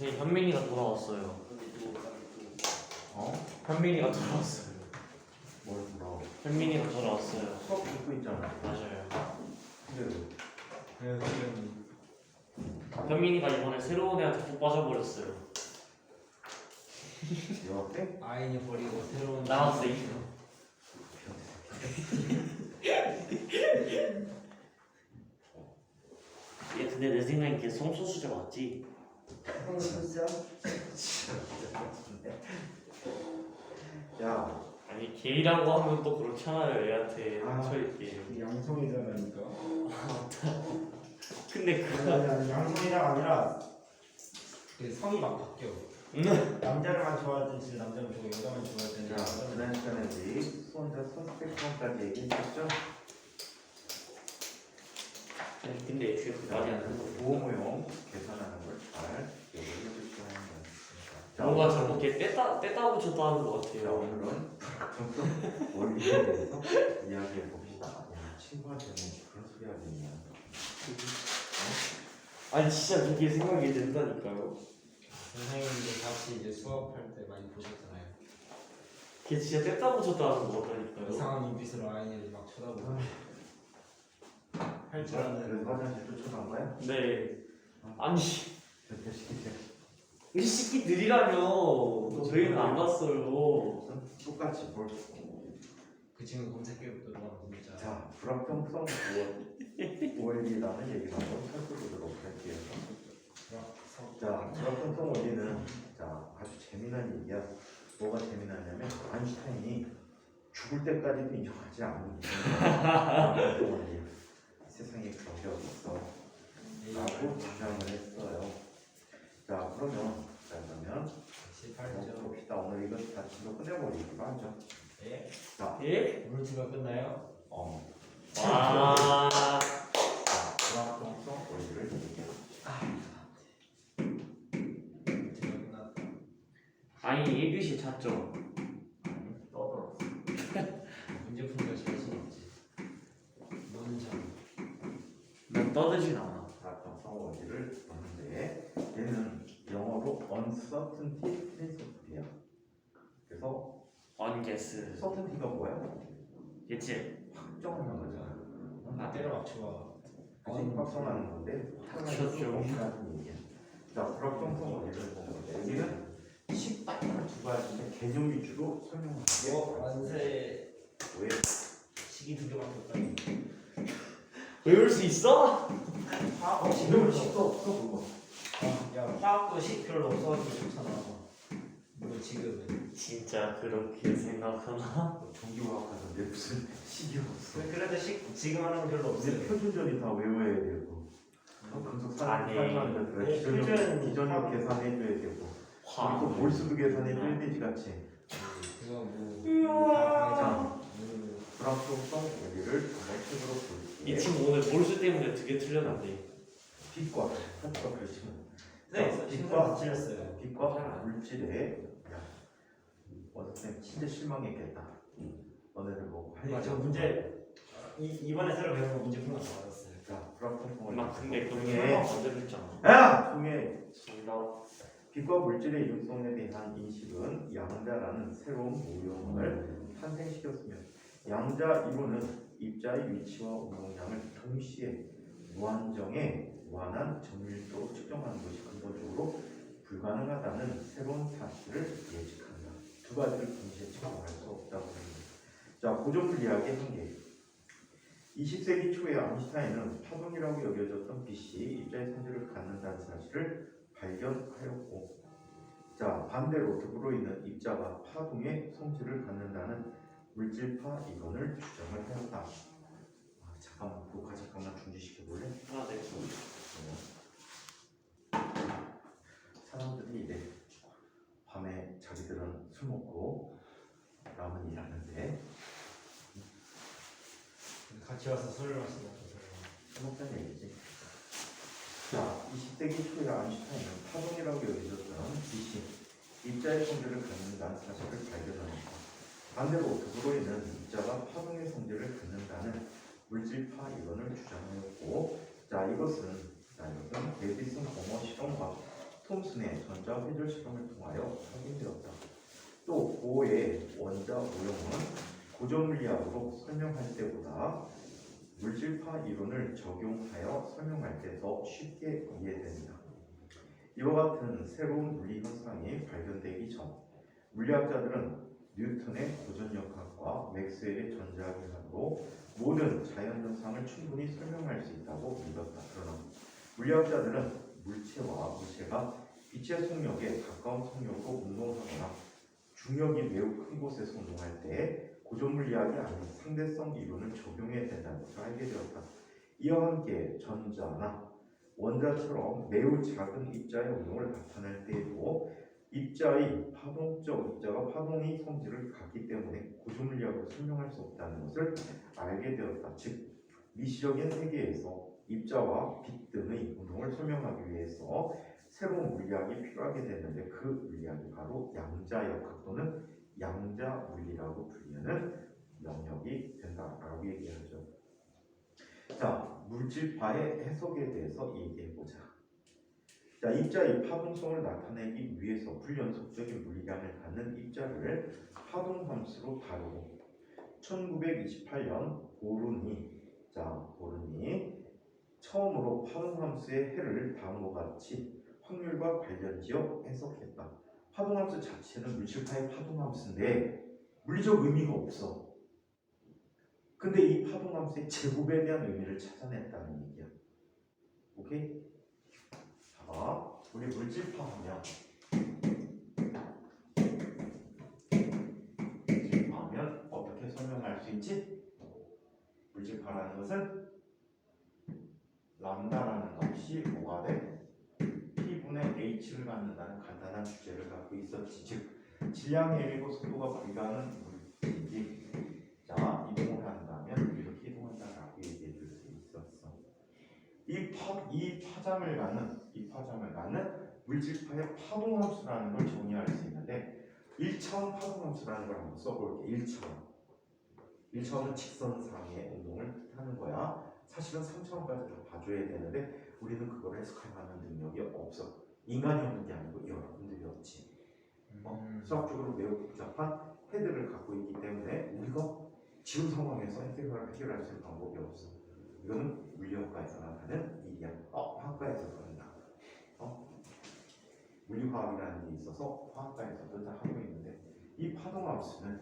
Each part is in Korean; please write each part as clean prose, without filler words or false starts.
선생님 현민이가 돌아왔어요. 어? 현민이가 돌아왔어요. 뭘 물어? 현민이가 돌아왔어요. 수업 듣고 있잖아. 맞아요. 근데 왜? 현민이가 이번에 새로운 애한테 푹 빠져버렸어요. 여학생? 아이니 버리고 새로운 나왔어요. 얘 근데 내 생각엔 걔 성소수자 맞지? 진짜? 야, 아니 게이라고 하면 또 그렇잖아요. 애한테 아. 쳐있게. 양성이잖아니까. 근데 그 아니 양성이랑 아니라 그 성이 막 바뀌어. 남자를만 좋아할 땐 남자만 좋아하고 여자만 좋아할 때는 자, 여자만 지난 시간에 우리 수원자 선스펙션까지 얘기했었죠? 아니 근데 애초에 그까지 안 한다. 보호무용 계산하는 걸 잘 기억을 해주시기 바랍니다. 자, 뭔가 오늘은- 자꾸 걔 뗐다 붙였다 하는 것 자, 같아요. 오늘은 정성 원리에 대해서 이야기해 봅시다. 야, 친구한테는 그런 소리 하겠냐? 아니 진짜 그게 생각이 된다니까요. 선생님도 같이 이제 수업할 때 많이 보셨잖아요. 걔 진짜 뗐다 붙였다 하는 것 같다니까요. 이상한 눈빛으로 아이니를 막 쳐다보고 할 줄 그래서 아는 화장실 쫓아간 거야? 네. 아니 절대 시키지. 이 새끼들이라며 저희는 안 갔어요. 똑같이 뭘? 그 친구 검색해부터 막 진짜 자, 불확정성 5일이라는 얘기를 한번 살펴보도록 할게요. 자, 불확정성 원리는 자 아주 재미난 얘기야. 뭐가 재미나냐면 아인슈타인이 죽을 때까지도 인정하지 않는 불확정성 원리. 세상에 그런 게 어딨어? 라고 주장을 했어요. 자, 그러면 뭐 18점. 봅시다. 오늘 이거 다 지금 끝내버리기로 하죠. 예? 자, 예? 오늘 주가 끝나요? 와. 자, 불확정성 원리를 얘기합니다. 주가 끝났다. 아니 1교시 찾죠. 떠들어. 문제 푸는 거 잘할 순 없지. 너는 참. 난 떠들진 않아. 불확정성 원리를 보는데 얘는 영어로 uncertainty principle이야. 그래서 언게스. certainty가 뭐야? 예측. 확정하는 거잖아. 나 때려 맞춰봐. 그치? 확정하는 건데 그렇죠. 확정하는 얘기야. 자, 불확정성 원리를 보는데 여기는 식딱한 두 가지인데 개념 위주로 설명을 할게. 만세. 왜? 시기 두 개밖에 없다니. 외울 수 있어? 개념을 식도 없어 그거. 야 화학도 식 별로 없어가지고 좋잖아. 뭐 지금은. 진짜 그렇게 생각하나? 전기화학하는데 무슨 식이 없어. 그래도 식 지금 하는 거 별로 이제 없어요. 표준전이 다 외워야 되고 금속 아니. 사람들 네, 표준 기전력 계산해줘야 되고 화. 또 몰수도 계산해줘야 되지 같이. 그거 뭐. 자, 불확정성 원리를 한번 책으로 이 볼게요. 친구 오늘 몰수 때문에 되게 틀렸는데. 빛과 한과 그렇지만 네, 빛과 틀렸어요. 빛과 물질의 원쌤 진짜 실망했겠다. 너네들 보고 할 저 얘기 문제 이번에 새로 배운 거 문제 푸는 거 다 받았어요. 자, 불확정성 원리. 막 근데 그런 중에 설명 먼저 했잖아. 야! 중에 정답. 빛과 물질의 이중성에 대한 인식은 양자라는 새로운 모형을 탄생시켰으며 양자 이론은 입자의 위치와 운동량을 동시에 무한정에 무한한 정밀도로 측정하는 것이 근본적으로 불가능하다는 새로운 사실을 예측한다. 두 가지를 동시에 측정할 수 없다고 합니다. 자, 고정물리학의 한계. 20세기 초에 아인슈타인은 파동이라고 여겨졌던 빛이 입자의 성질을 갖는다는 사실을 발견하였고, 자, 반대로 득으로 있는 입자가 파동의 성질을 갖는다는 물질파 이론을 주장을 하였다. 아, 잠깐만, 녹화 잠깐만 중지시켜 볼래? 하나 내. 사람들이 이제 밤에 자기들은 술 먹고 라면 일하는데 같이 와서 술을 마신다. 술 먹자는 얘기지. 자, 20세기 초에 아인슈타인은 파동이라고 여겨졌던 빛이 입자의 성질을 갖는다는 사실을 발견합니다. 반대로 득으로 있는 입자가 파동의 성질을 갖는다는 물질파 이론을 주장하였고, 자, 이것은 데비슨 공허 실험과 톰슨의 전자 회절 실험을 통하여 확인되었다. 또 보의 원자 오용은 고전 물리학으로 설명할 때보다 물질파 이론을 적용하여 설명할 때 더 쉽게 이해됩니다. 이와 같은 새로운 물리 현상이 발견되기 전 물리학자들은 뉴턴의 고전역학과 맥스웰의 전자기학으로 모든 자연현상을 충분히 설명할 수 있다고 믿었다. 그러나 물리학자들은 물체와 무체가 빛의 속력에 가까운 속력으로 운동하거나 중력이 매우 큰 곳에서 운동할 때 고전 물리학이 아닌 상대성 이론을 적용해야 된다는 것을 알게 되었다. 이와 함께 전자나 원자처럼 매우 작은 입자의 운동을 나타낼 때에도 입자의 파동적 입자가 파동의 성질을 갖기 때문에 고전 물리학으로 설명할 수 없다는 것을 알게 되었다. 즉 미시적인 세계에서 입자와 빛 등의 운동을 설명하기 위해서 새로운 물리학이 필요하게 되는데 그 물리학이 바로 양자역학 또는 양자 물리라고 불리는 영역이 된다라고 얘기하죠. 자, 물질파의 해석에 대해서 얘기해보자. 자, 입자의 파동성을 나타내기 위해서 불연속적인 물리량을 갖는 입자를 파동함수로 다루고 1928년 보른이 처음으로 파동함수의 해를 다음과 같이 확률과 관련지어 해석했다. 파동함수 자체는 물질파의 파동함수인데 물리적 의미가 없어. 근데 이 파동함수의 제곱에 대한 의미를 찾아냈다는 얘기야. 오케이? 자, 우리 물질파 하면 어떻게 설명할 수 있지? 물질파라는 것은 람다라는 값이 뭐가 돼? P분의 H를 갖는다는 간단한 주제를 갖고 있었지. 즉 질량의 일이고 속도가 불가하는 물질이 자 이동을 한다면 이렇게 이동한다라고 얘기해 줄 수 있었어. 이 파장을 갖는 물질파의 파동함수라는 걸 정의할 수 있는데 1차원 파동함수라는 걸 한번 써볼게. 1차원은 직선상의 운동을 뜻하는 거야. 사실은 3차원까지 다 봐줘야 되는데 우리는 그걸 해석할 만한 능력이 없어. 인간이 없는 게 아니고 여러분들이 없지. 수학적으로 매우 복잡한 헤드를 갖고 있기 때문에 우리가 지금 상황에서 해결할 수 있는 방법이 없어. 이거는 물리학과에서 나타나는 일이야. 화학과에서 그런다. 물리화학이라는 게 있어서 화학과에서도 다 하고 있는데 이 파동함수는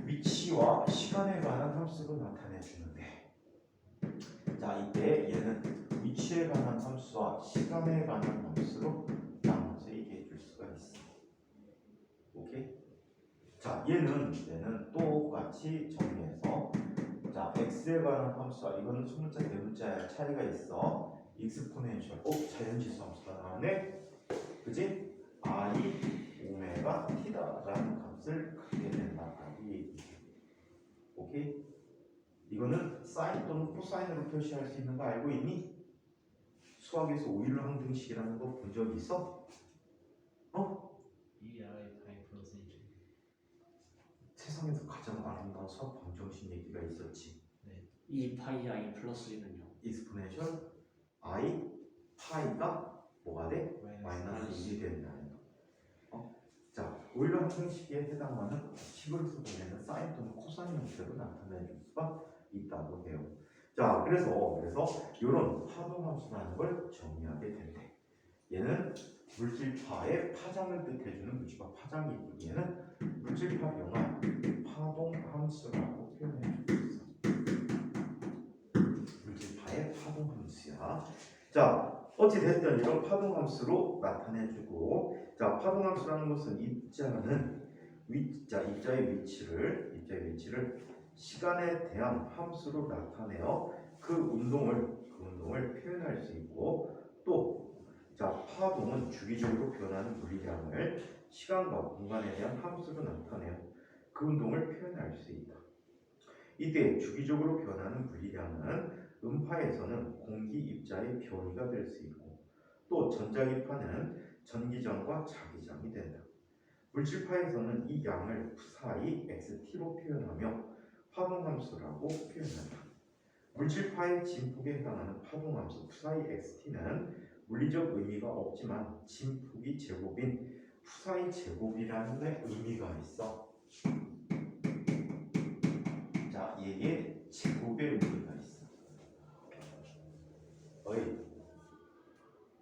위치와 시간에 관한 함수로 나타내 주는데 자 이때 얘는 위치에 관한 함수와 시간에 관한 함수로 나눠서 얘기해 줄 수가 있어. 오케이? 자 얘는 똑같이 정리해서 자 x에 관한 함수와 이거는 소문자 대문자의 차이가 있어. 익스포넨셜 자연지수 함수가 나오네. 그지? i 오메가 t다라는 값을 갖게 된다라고 얘기해. 오케이? 이거는 사인 또는 코사인으로 표시할 수 있는 거 알고 있니? 수학에서 오일러 항등식이라는 거 본 적 있어? EI 파이 플러스 1. 세상에서 가장 아름다운 수학 방정식 얘기가 있었지. 2파이 i 플러스 1은요? 익스포넨셜 i 파이가 뭐가 돼? 마이너스 1이 된다는 거. 자, 오일러 항등식에 해당하는 식을 쓰면 사인 또는 코사인 형태로 나타낼 수가 있다고 해요. 자, 그래서 이런 파동함수라는 걸 정의하게 된대. 얘는 물질파의 파장을 뜻해주는 물질파 파장이 있고 얘는 물질파 영한 파동함수라고 표현해주고 있어. 물질파의 파동함수야. 자, 어찌됐든 이런 파동함수로 나타내주고 자, 파동함수라는 것은 입자의 위치를 시간에 대한 함수로 나타내어 그 운동을 표현할 수 있고 또 자, 파동은 주기적으로 변하는 물리량을 시간과 공간에 대한 함수로 나타내어 그 운동을 표현할 수 있다. 이때 주기적으로 변하는 물리량은 음파에서는 공기 입자의 변이가 될 수 있고 또 전자기파는 전기장과 자기장이 된다. 물질파에서는 이 양을 푸사이 xt로 표현하며 파동함수라고 표현한다. 물질파의 진폭에 해당하는 파동함수 푸사이 xt는 물리적 의미가 없지만 진폭이 제곱인 푸사의 제곱이라는 데 의미가 있어. 자, 얘의 제곱의 의미가 있어. 어이,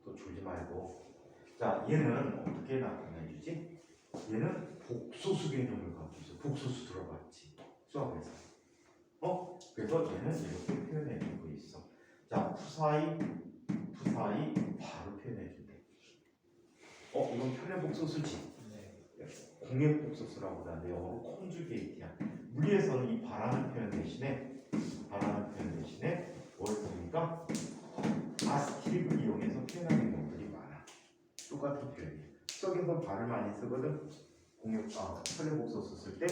또 줄지 말고. 자, 얘는 어떻게 나타내주지? 얘는 복소수 개념을 갖고 있어. 복소수 들어봤지? 수학에서. 그래서 얘는 이렇게 표현해주고 있어. 자, 푸사이 바로 표현해준대. 이건 편의 복소수지? 공의 복소수라고 하는데 영어로 콘주게이트야. 물리에서는 이 바라는 표현 대신에 뭘 씁니까? 아스티릭을 이용해서 표현하는 경우들이 많아. 똑같은 표현이야. 수학에서 발을 많이 쓰거든. 편의 복소수 쓸 때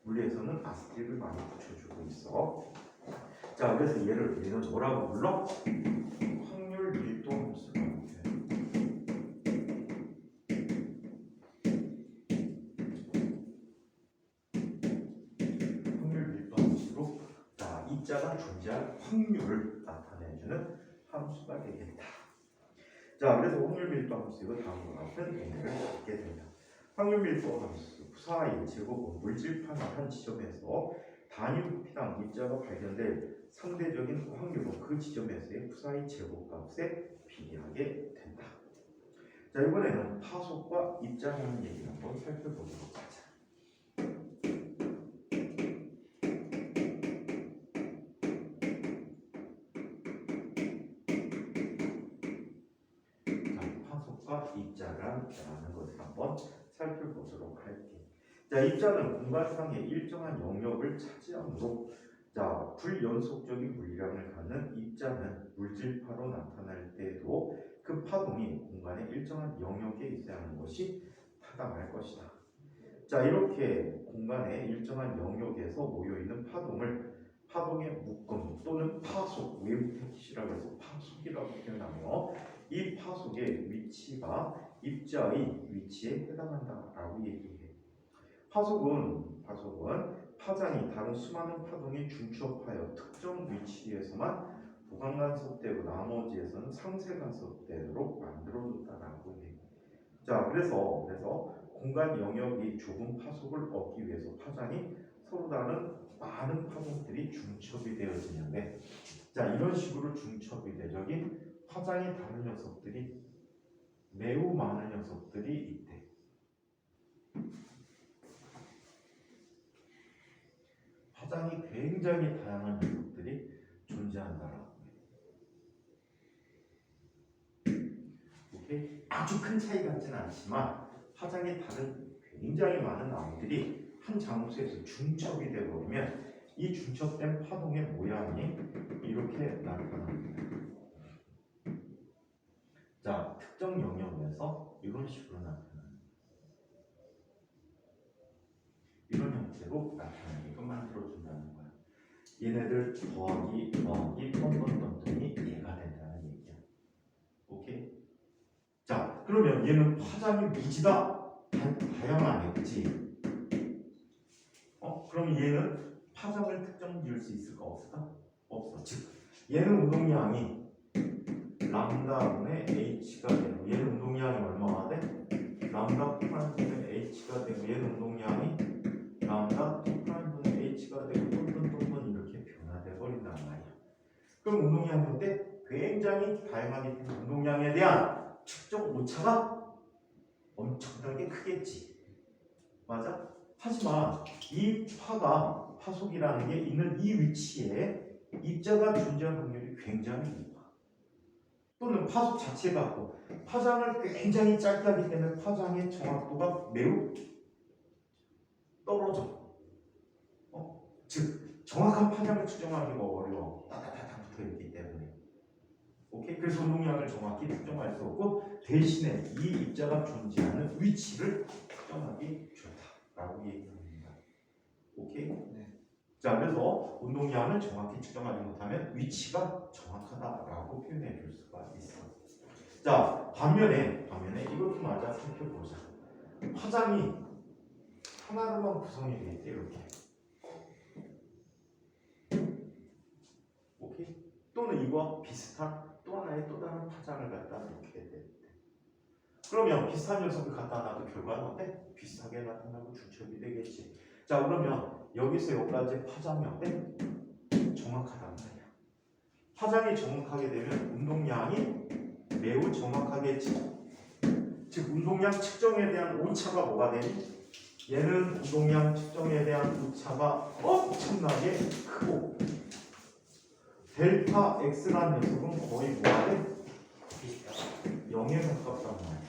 물리에서는 아스티릭을 많이 붙여주고 있어. 자, 그래서 얘는 뭐라고 불러? 확률 밀도 함수라고 표현해. 확률 밀도 함수로 자, 입자가 존재할 확률을 나타내주는 함수가 되겠다. 자, 그래서 확률 밀도 함수가 다음과 같은 의미를 갖게 된다. 확률 밀도 함수 푸사의 제곱은 물질판 한 지점에서 단위 부피당 입자가 발견될 상대적인 확률은 그 지점에서의 푸사의 제곱값에 비례하게 된다. 자, 이번에는 파속과 입자라는 얘기를 한번 살펴보도록 하자. 자, 파속과 입자라는 것을 한번 살펴보도록 할게. 자, 입자는 공간상의 일정한 영역을 차지하므로 자, 불연속적인 물리량을 갖는 입자는 물질파로 나타날 때에도 그 파동이 공간의 일정한 영역에 있어야 하는 것이 타당할 것이다. 자, 이렇게 공간의 일정한 영역에서 모여있는 파동의 묶음 또는 파속, 웨이브 패킷이라고 해서 파속이라고 표현하며 이 파속의 위치가 입자의 위치에 해당한다라고 얘기해. 파속은 파장이 다른 수많은 파동에 중첩하여 특정 위치에서만 부광간섭되고 나머지에서는 상쇄간섭되도록 만들어줬다라고 해. 자, 그래서 공간 영역이 좁은 파속을 얻기 위해서 파장이 서로 다른 많은 파동들이 중첩이 되어지는데, 자, 이런 식으로 중첩이 돼 저기 파장이 다른 녀석들이 매우 많은 녀석들이 있대. 파장이 굉장히 다양한 녀석들이 존재한다라고 해. 오케이? 아주 큰 차이 같지는 않지만 파장이 다른 굉장히 많은 나무들이 한 장소에서 중첩이 되어버리면 이 중첩된 파동의 모양이 이렇게 나타납니다. 자, 특정 영역에서 이런 식으로 나타납니다. 이런 형태로 나타나게끔 만들어준다는 거야. 얘네들 더하기 뻔뻔뻔뻔이 얘가 된다는 얘기야. 오케이? 자, 그러면 얘는 파장이 무지다 다양하네, 그치? 그럼 얘는 파장을 특정 지을 수 있을까 없을까? 없어. 즉 얘는 운동량이 람다분의 h가 되고 얘는 운동량이 얼마가 돼? 람다 프라임분의 h가 되고 얘는 운동량이 람다 2'분의 h가 되고 똥똥똥똥 이렇게 변화돼 버린단 말이야. 그럼 운동량일 때 굉장히 다양하기 때문에 운동량에 대한 측정 오차가 엄청나게 크겠지. 맞아? 하지만 이 파속이라는 게 있는 이 위치에 입자가 존재할 확률이 굉장히 높아. 또는 파속 자체가 파장을 굉장히 짧게 하기 때문에 파장의 정확도가 매우 떨어져. 즉 정확한 파장을 측정하기가 어려워. 따다다닥 붙어있기 때문에. 오케이? 그래서 운동량을 정확히 특정할 수 없고 대신에 이 입자가 존재하는 위치를 특정하기 좋다라고 얘기합니다. 오케이? 네. 자, 그래서 운동량을 정확히 측정하지 못하면 위치가 정확하다라고 표현해 줄 수가 있어. 자, 반면에 이것도 마저 살펴보자. 파장이 하나로만 구성이 돼 있대, 이렇게. 오케이? 또는 이와 비슷한 또 하나의 또 다른 파장을 갖다 놓게 돼. 그러면 비슷한 녀석을 갖다 놔도 결과는 어때? 비슷하게 나타나고 중첩이 되겠지. 자, 그러면 여기서 여기까지 파장이 어때? 정확하단 말이야. 파장이 정확하게 되면 운동량이 매우 정확하겠지. 즉 운동량 측정에 대한 오차가 뭐가 되니? 얘는 운동량 측정에 대한 오차가 엄청나게 크고 델타 X라는 녀석은 거의 뭐가 돼? 0에 가깝단 말이야.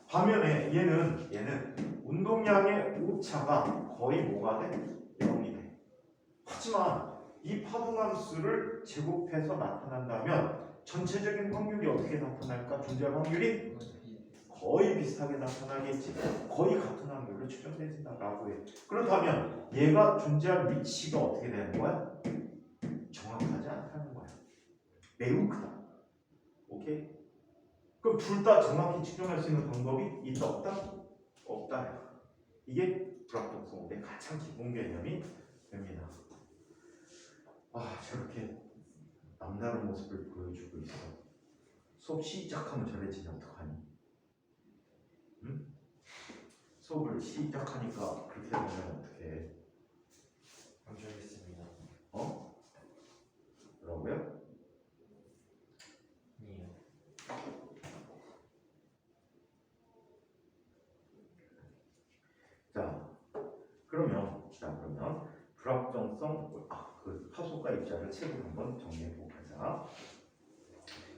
반면에 얘는 운동량의 오차가 거의 뭐가 돼? 0이 돼. 하지만 이 파동함수를 제곱해서 나타난다면 전체적인 확률이 어떻게 나타날까? 존재할 확률이 거의 비슷하게 나타나겠지. 거의 같은 확률로 추정되진다라고 해. 그렇다면 얘가 존재할 위치가 어떻게 되는 거야? 정확하지 않다는 거야. 매우 크다. 오케이? 그럼 둘 다 정확히 측정할 수 있는 방법이 있다 없다? 없다. 이게 불확정성의 가장 기본 개념이 됩니다. 아, 저렇게 남다른 모습을 보여주고 있어. 수업 시작하면 저래지면 어떡하니? 응? 수업을 시작하니까 그렇게 되면 어떡해? 먼저 하겠습니다. 어? 뭐라고요? 아니에요. 그러면 불확정성 그 파속과 입자를 책으로 한번 정리해 보고 가자.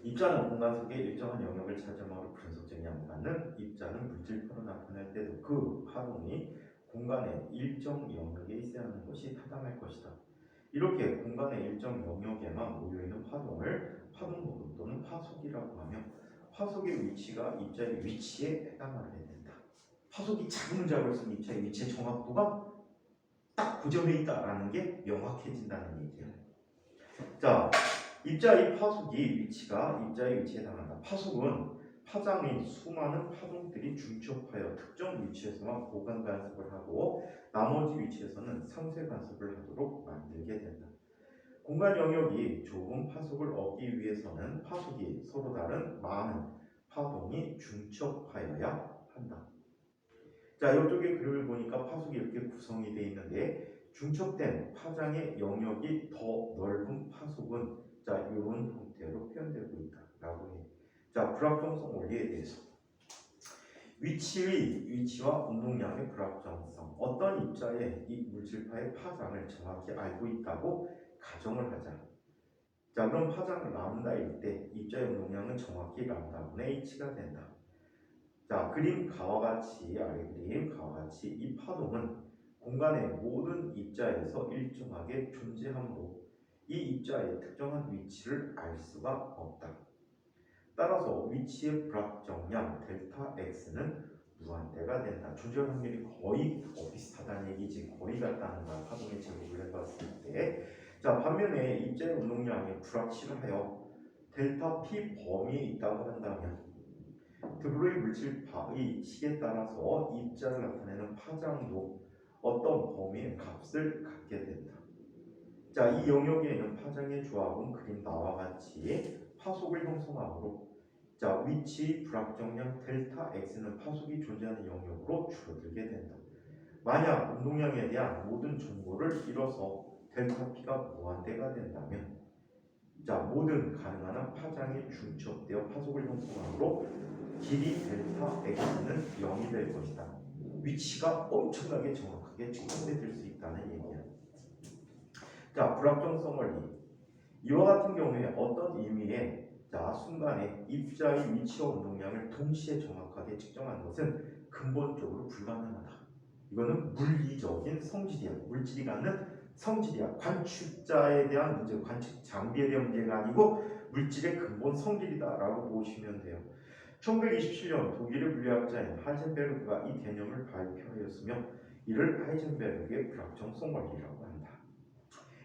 입자는 공간 속의 일정한 영역을 차지함으로 분석점이 안 받는 입자는 물질파로 나타날 때도 그 파동이 공간의 일정 영역에 있어야 하는 것이 타당할 것이다. 이렇게 공간의 일정 영역에만 모여있는 파동을 파동노동 또는 파속이라고 하며 파속의 위치가 입자의 위치에 해당하게 된다. 파속이 작은 문자로 쓴 입자의 위치의 정확도가 딱 고정되어 있다라는 게 명확해진다는 얘기야. 자, 입자의 파속이 위치가 입자의 위치에 해당한다. 파속은 파장인 수많은 파동들이 중첩하여 특정 위치에서만 보강 간섭을 하고 나머지 위치에서는 상쇄 간섭을 하도록 만들게 된다. 공간 영역이 좁은 파속을 얻기 위해서는 파속이 서로 다른 많은 파동이 중첩하여야 한다. 자, 이쪽에 그림을 보니까 파속이 이렇게 구성이 되어 있는데 중첩된 파장의 영역이 더 넓은 파속은 자, 이런 형태로 표현되고 있다라고 해. 자, 불확정성 원리에 대해서 위치와 운동량의 불확정성, 어떤 입자의 이 물질파의 파장을 정확히 알고 있다고 가정을 하자. 자, 그럼 파장 람다일 때 입자의 운동량은 정확히 람다분의 h가 된다. 자, 그림 가와 같이 아래 그림 가와 같이 이 파동은 공간의 모든 입자에서 일정하게 존재하므로 이 입자의 특정한 위치를 알 수가 없다. 따라서 위치의 불확정량 델타 x는 무한대가 된다. 존재할 확률이 거의 비슷하다는 얘기지. 거의 같다는 거야. 파동의 제곱을 해봤을 때. 자, 반면에 입자의 운동량이 불확실하여 델타 p 범위에 있다고 한다면 드브로이 물질파의 식에 따라서 입자를 나타내는 파장도 어떤 범위의 값을 갖게 된다. 자, 이 영역에 있는 파장의 조합은 그림 나와 같이 파속을 형성하므로 자, 위치 불확정량 델타 x는 파속이 존재하는 영역으로 줄어들게 된다. 만약 운동량에 대한 모든 정보를 잃어서 델타 p가 무한대가 된다면 자, 모든 가능한 파장이 중첩되어 파속을 형성하므로 길이 델타 x는 0이 될 것이다. 위치가 엄청나게 정확하게 측정될 수 있다는 얘기야. 자, 불확정성 원리. 이와 같은 경우에 어떤 의미의 자, 순간에 입자의 위치와 운동량을 동시에 정확하게 측정하는 것은 근본적으로 불가능하다. 이거는 물리적인 성질이야. 물질이 갖는 성질이야. 관측자에 대한 문제, 관측 장비에 대한 문제가 아니고 물질의 근본 성질이다라고 보시면 돼요. 1927년 독일의 물리학자인 하이젠베르그가 이 개념을 발표하였으며 이를 하이젠베르그의 불확정성 원리라고 한다.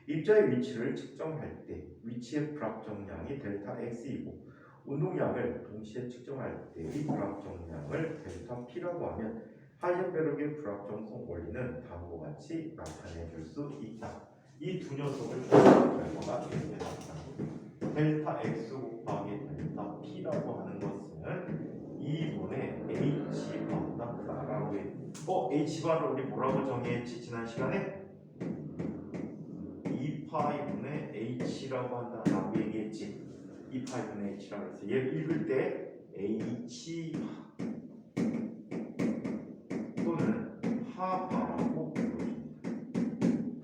입자의 위치를 측정할 때 위치의 불확정량이 델타 x이고 운동량을 동시에 측정할 때의 불확정량을 델타 p라고 하면 하이젠베르그의 불확정성 원리는 다음과 같이 나타내 줄 수 있다. 이 두 녀석을 조합한 결과가 되게 된다. 델타 x 곱하기 델타 p라고 하는 것은 2분의 hbar보다 크다라고 해. hbar을 우리 뭐라고 정의했지 지난 시간에? 2파이분의 h라고 한다라고 얘기했지. 2파이분의 h라고 해서 얘를 읽을 때 h 또는 하바라고 불러줍니다.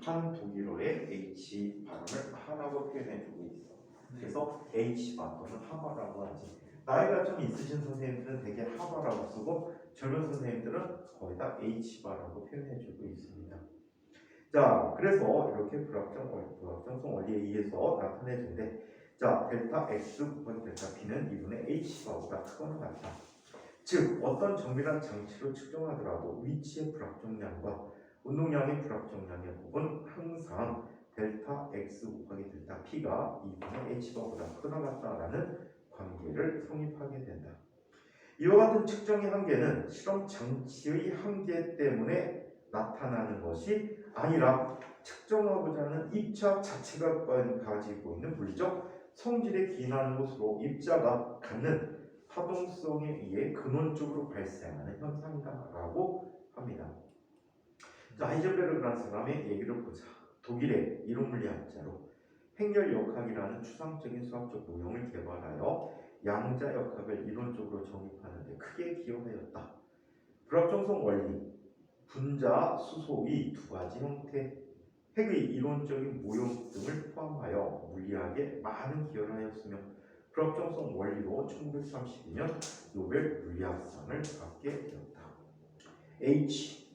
한 독일어의 h 발음을 하라고 표현해주고 있어. 그래서 h바 또는 하바라고 하지. 나이가 좀 있으신 선생님들은 되게 하바라고 쓰고 젊은 선생님들은 거의 다 h바라고 표현해주고 있습니다. 자, 그래서 이렇게 불확정성 원리에 의해서 나타내준대. 자, 델타 x 곱하기 델타 p는 2분의 h바보다 크거나 같다. 즉, 어떤 정밀한 장치로 측정하더라도 위치의 불확정량과 운동량의 불확정량의 곱은 항상 델타 x 곱하기 델타 p가 2분의 h바보다 크거나 같다라는 관계를 성립하게 된다. 이와 같은 측정의 한계는 실험 장치의 한계 때문에 나타나는 것이 아니라 측정하고자 하는 입자 자체가 가지고 있는 물리적 성질에 기인하는 것으로 입자가 갖는 파동성에 의해 근원적으로 발생하는 현상이다라고 합니다. 자, 하이젠베르그라는 사람의 얘기를 보자. 독일의 이론물리학자로 행렬역학이라는 추상적인 수학적 모형을 개발하여 양자역학을 이론적으로 정립하는 데 크게 기여하였다. 불확정성 원리, 분자, 수소의 두 가지 형태, 핵의 이론적인 모형 등을 포함하여 물리학에 많은 기여를 하였으며 불확정성 원리로 1932년 노벨 물리학상을 받게 되었다. H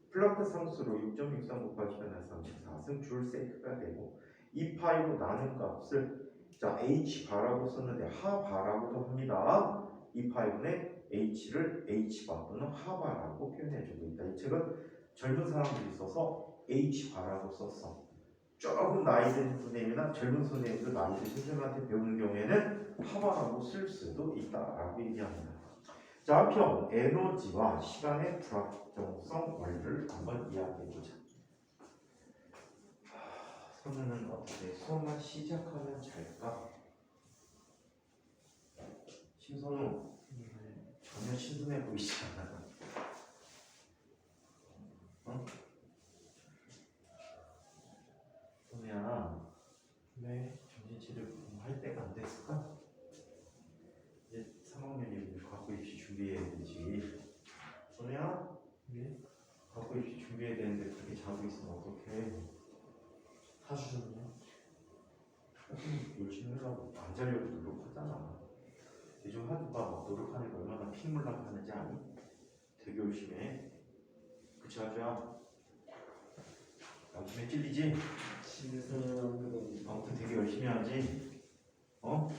플랑크 상수로 6.63 곱하기 10^34 승 줄 세이크가 되고 2파이로 나눈 값을 자 H바라고 썼는데 하바라고도 합니다. 2파이분의 H를 H바 또는 하바라고 표현해주고 있다. 이 책은 젊은 사람들이 써서 H바라고 썼어. 조금 나이 든 선생님이나 젊은 선생님들 나이 든 선생님한테 배우는 경우에는 하바라고 쓸 수도 있다라고 얘기합니다. 자, 한편 에너지와 시간의 불확정성 원리를 한번 이야기해보자. 선우는 어떻게 수업만 시작하면 잘까? 신선우 전혀 신선해 보이지 않아. 어? 선우야, 네 정신치료 할 때가 안 됐을까? 이제 3학년이 과거 입시 준비해야 되지. 선우야, 네 과거 입시 준비해야 되는데 그렇게 자고 있으면 어떡해? 사주셨네요. 열심히 하라고 안 자려고 노력하잖아. 요즘 하루가 막 노력하는 게 얼마나 핑물락하는지 아니? 되게 열심히 해. 그치 하주야? 양심에 찔리지? 아무튼 되게 열심히 하지? 어?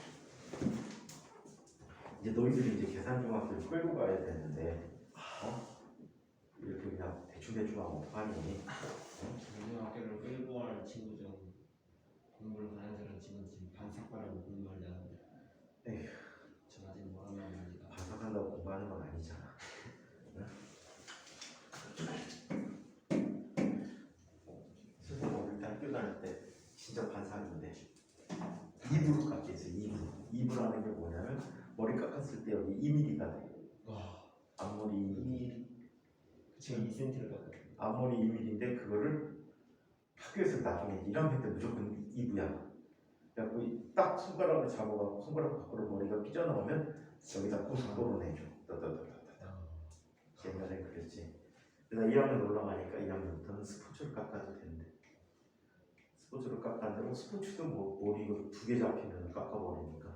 이제 너희들이 이제 계산중학교를 끌고 가야 되는데 이렇게 그냥 대충 하면 어떡하니? 중학교를 끌고 갈 친구 중 공부를 잘하는 친구 지금 반삭발하고 공부하려 하는데 에휴, 전 아직 뭐 하면 합니다. 반삭한다고 공부하는 건 아니잖아. 선생님 어릴 때 학교 다닐 때 진짜 반삭인데 이불을 깎게 했어요. 이불하는 게 뭐냐면 머리 깎았을 때 여기 2mm가 돼. 와, 앞머리 2mm. 지금 2cm를 갖고 앞머리 2mm인데 그거를 학교에서 나중에 1학년 때 무조건 2부야. 그래갖고 딱 손가락을 잡아갖고 손가락 밖으로 머리가 삐져나오면 여기다 고속도로 내줘. 따따따따따. 옛날에 그랬지. 그래서 2학년 올라가니까 2학년부터는 스포츠를 깎아도 되는데 스포츠를 깎았는데 스포츠도 뭐 머리 이거 2개 잡히면 깎아버리니까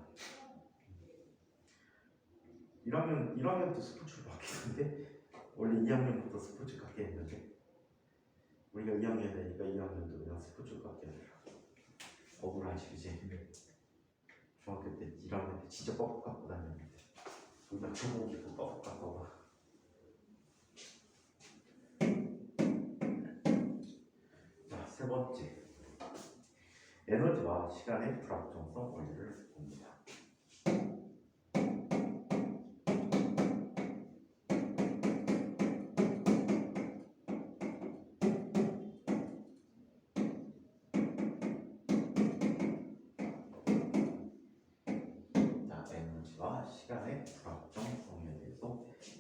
1학년부터 스포츠를 바뀌는데 원래 2학년부터 스포츠 깎게 했는데 우리가 2학년 되니까 2학년도 그냥 스포츠 깎게 하더라. 억울하지 그지? 중학교 때 1학년 때 진짜 뻑뻑 깎고 다녔는데 우리가 교복 입고 뻑뻑 깎아봐. 자, 세 번째 에너지와 시간의 불확정성 원리를 봅니다.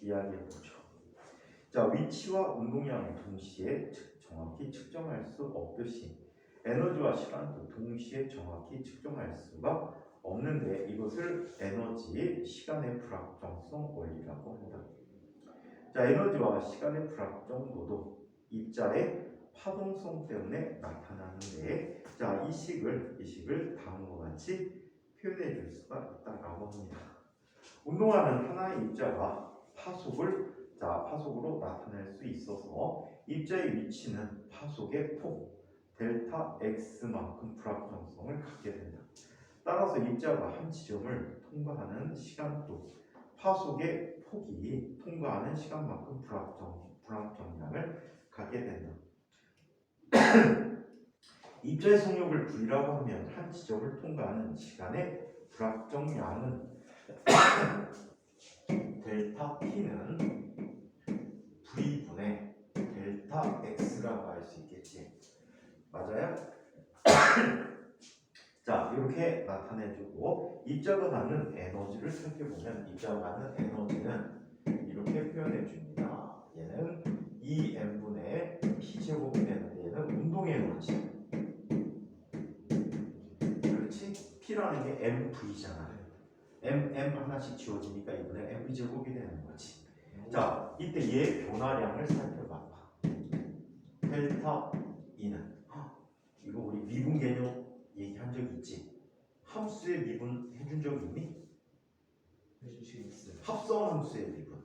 이야기해보죠. 자, 위치와 운동량을 동시에 정확히 측정할 수 없듯이 에너지와 시간도 동시에 정확히 측정할 수가 없는데 이것을 에너지 시간의 불확정성 원리라고 한다. 자, 에너지와 시간의 불확정도도 입자의 파동성 때문에 나타나는데, 자, 이 식을 다음과 같이 표현해 줄 수가 있다고 합니다. 운동하는 하나의 입자가 파속으로 나타낼 수 있어서 입자의 위치는 파속의 폭 델타 X만큼 불확정성을 갖게 된다. 따라서 입자가 한 지점을 통과하는 시간도 파속의 폭이 통과하는 시간만큼 불확정량을 갖게 된다. 입자의 속력을 V라고 하면 한 지점을 통과하는 시간의 불확정량은 델타 P는 V분의 델타 X라고 할 수 있겠지. 맞아요? 자, 이렇게 나타내주고 입자가 갖는 에너지를 살펴보면 입자가 갖는 에너지는 이렇게 표현해줍니다. 얘는 2m분의 P제곱이 되는데 얘는 운동의 에너지. 그렇지? P라는 게 mV잖아. m 하나씩 지워지니까 이번에 mV제곱이 되는 거지. 자, 이때 얘 변화량을 살펴봐봐. 델타 E는 이거 우리 미분 개념 얘기한 적 있지? 함수의 미분 해준 적 있니? 해주시겠어요? 합성 함수의 미분.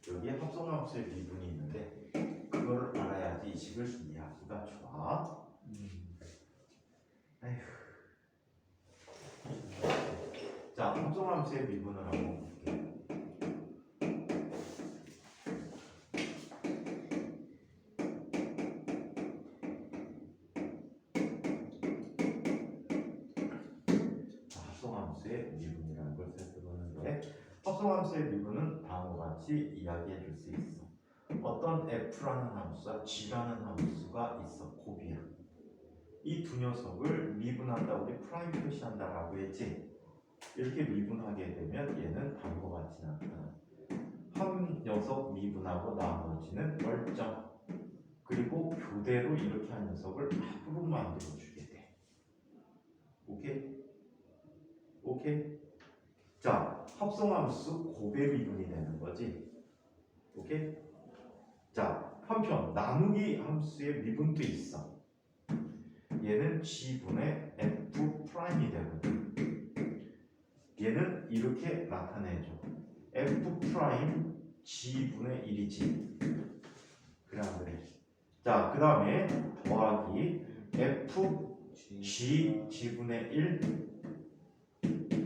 여기에 합성 함수의 미분이 있는데 그걸 알아야지 이 식을 이해하기가 좋아. 에휴. 자, 합성 함수의 미분을 한번 볼게요. 합성함수의 미분이라는 걸 살펴보는데 합성함수의 미분은 다음과 같이 이야기해 줄 수 있어. 어떤 f라는 함수와 g라는 함수가 있어. 곱이야. 이 두 녀석을 미분한다, 우리 프라임 표시한다라고 했지. 이렇게 미분하게 되면 얘는 다음과 같이 나타나. 한 녀석 미분하고 나머지는 월점. 그리고 교대로 이렇게 한 녀석을 합으로 만들어 주게 돼. 오케이? 오케이? 자, 합성함수 곱의 미분이 되는 거지. 오케이? 자, 한편 나누기 함수의 미분도 있어. 얘는 g분의 f'이 되거든. 얘는 이렇게 나타내줘. f' g분의 1이지. 그래 안 그래? 자, 그 다음에 더하기 f g분의 1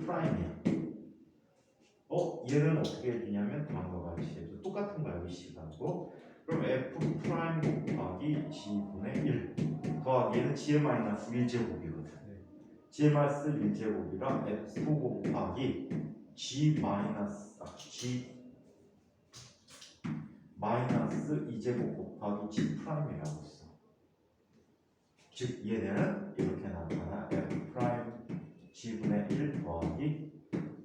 프라임이야. 얘는 어떻게 해주냐면 다음과 같이 해줘. 똑같은 거야, 위식하고. 그럼 f 프라임 곱하기 g분의 1 더하기 얘는 g의 마이너스 1제곱이거든. g의 마이너스 1제곱이랑 f 곱하기 g 마이너스 2제곱 곱하기 g 프라임이라고 써. 즉 얘는 이렇게 나타나. f 프라임 g분의 1 더하기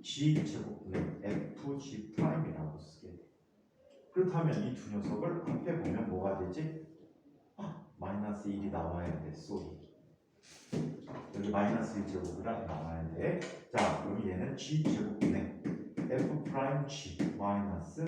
g제곱분의 fg 프라임이라고 쓰게 돼. 그렇다면 이 두 녀석을 합해보면 뭐가 되지? 마이너스 1이 나와야 돼. 쏘리. 여기 마이너스 1제곱이랑 나와야 돼. 자, 그럼 얘는 g제곱분의 f 프라임 g 마이너스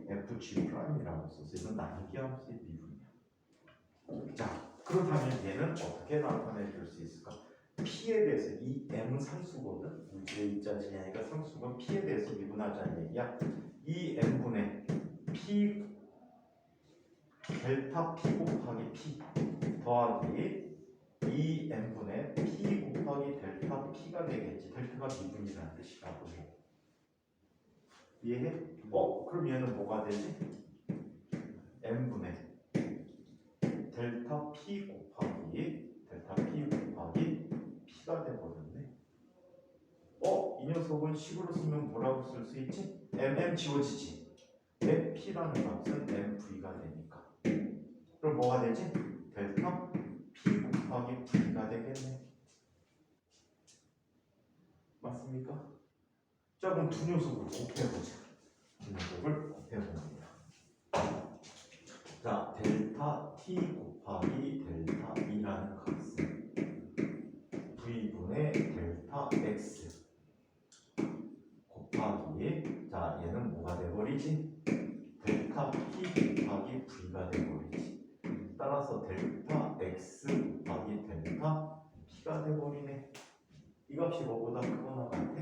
fg 프라임이라고 써서 이건 나누기 함수의 미분이야. 자, 그렇다면 얘는 어떻게 나타내 줄 수 있을까? P에 대해서 이 M은 상수거든. 우리의 입자 지향이가 상수건 P에 대해서 미분하자는 얘기야. 이 M분의 P 델타 P 곱하기 P 더하기 이 M분의 P 곱하기 델타 P가 되겠지. 델타가 미분이라는 뜻이라고 해. 이해해? 그럼 얘는 뭐가 되지? M분의 델타 P 곱하기 P가 되버렸네. 이 녀석은 식으로 쓰면 뭐라고 쓸 수 있지? mm 지워지지. 왜? P라는 값은 mv가 되니까. 그럼 뭐가 되지? 델타 P 곱하기 V가 되겠네. 맞습니까? 자, 그럼 두 녀석을 곱해보자. 두 녀석을 곱해봅니다. 자, 델타 t 곱하기 델타 2라는 값은 v분의 델타 x 곱하기, 자, 얘는 뭐가 돼버리지? 델타 t 곱하기 v가 돼버리지. 따라서 델타 x 곱하기 델타 p가 돼버리네. 이 값이 뭐보다 크거나 같아?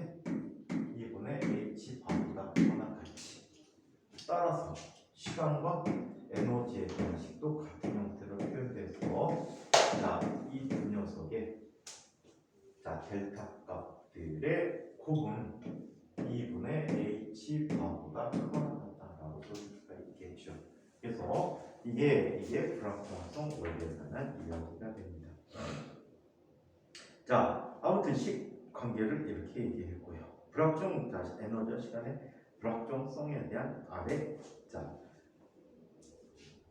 2분의 h 바보다 크거나 같지. 따라서 시간과 에너지의 방식도 같은 형태로 표현돼서, 자, 이 두 녀석의, 자, 델타 값들의 곱은 2분의 h 바보다 크거나 같다라고 볼 수가 있겠죠. 그래서 이게 불확정성 원리에 관한 이야기가 됩니다. 자, 아무튼 식 관계를 이렇게 얘기했고요. 불확정, 자, 에너지와 시간의 불확정성에 대한 아래, 자,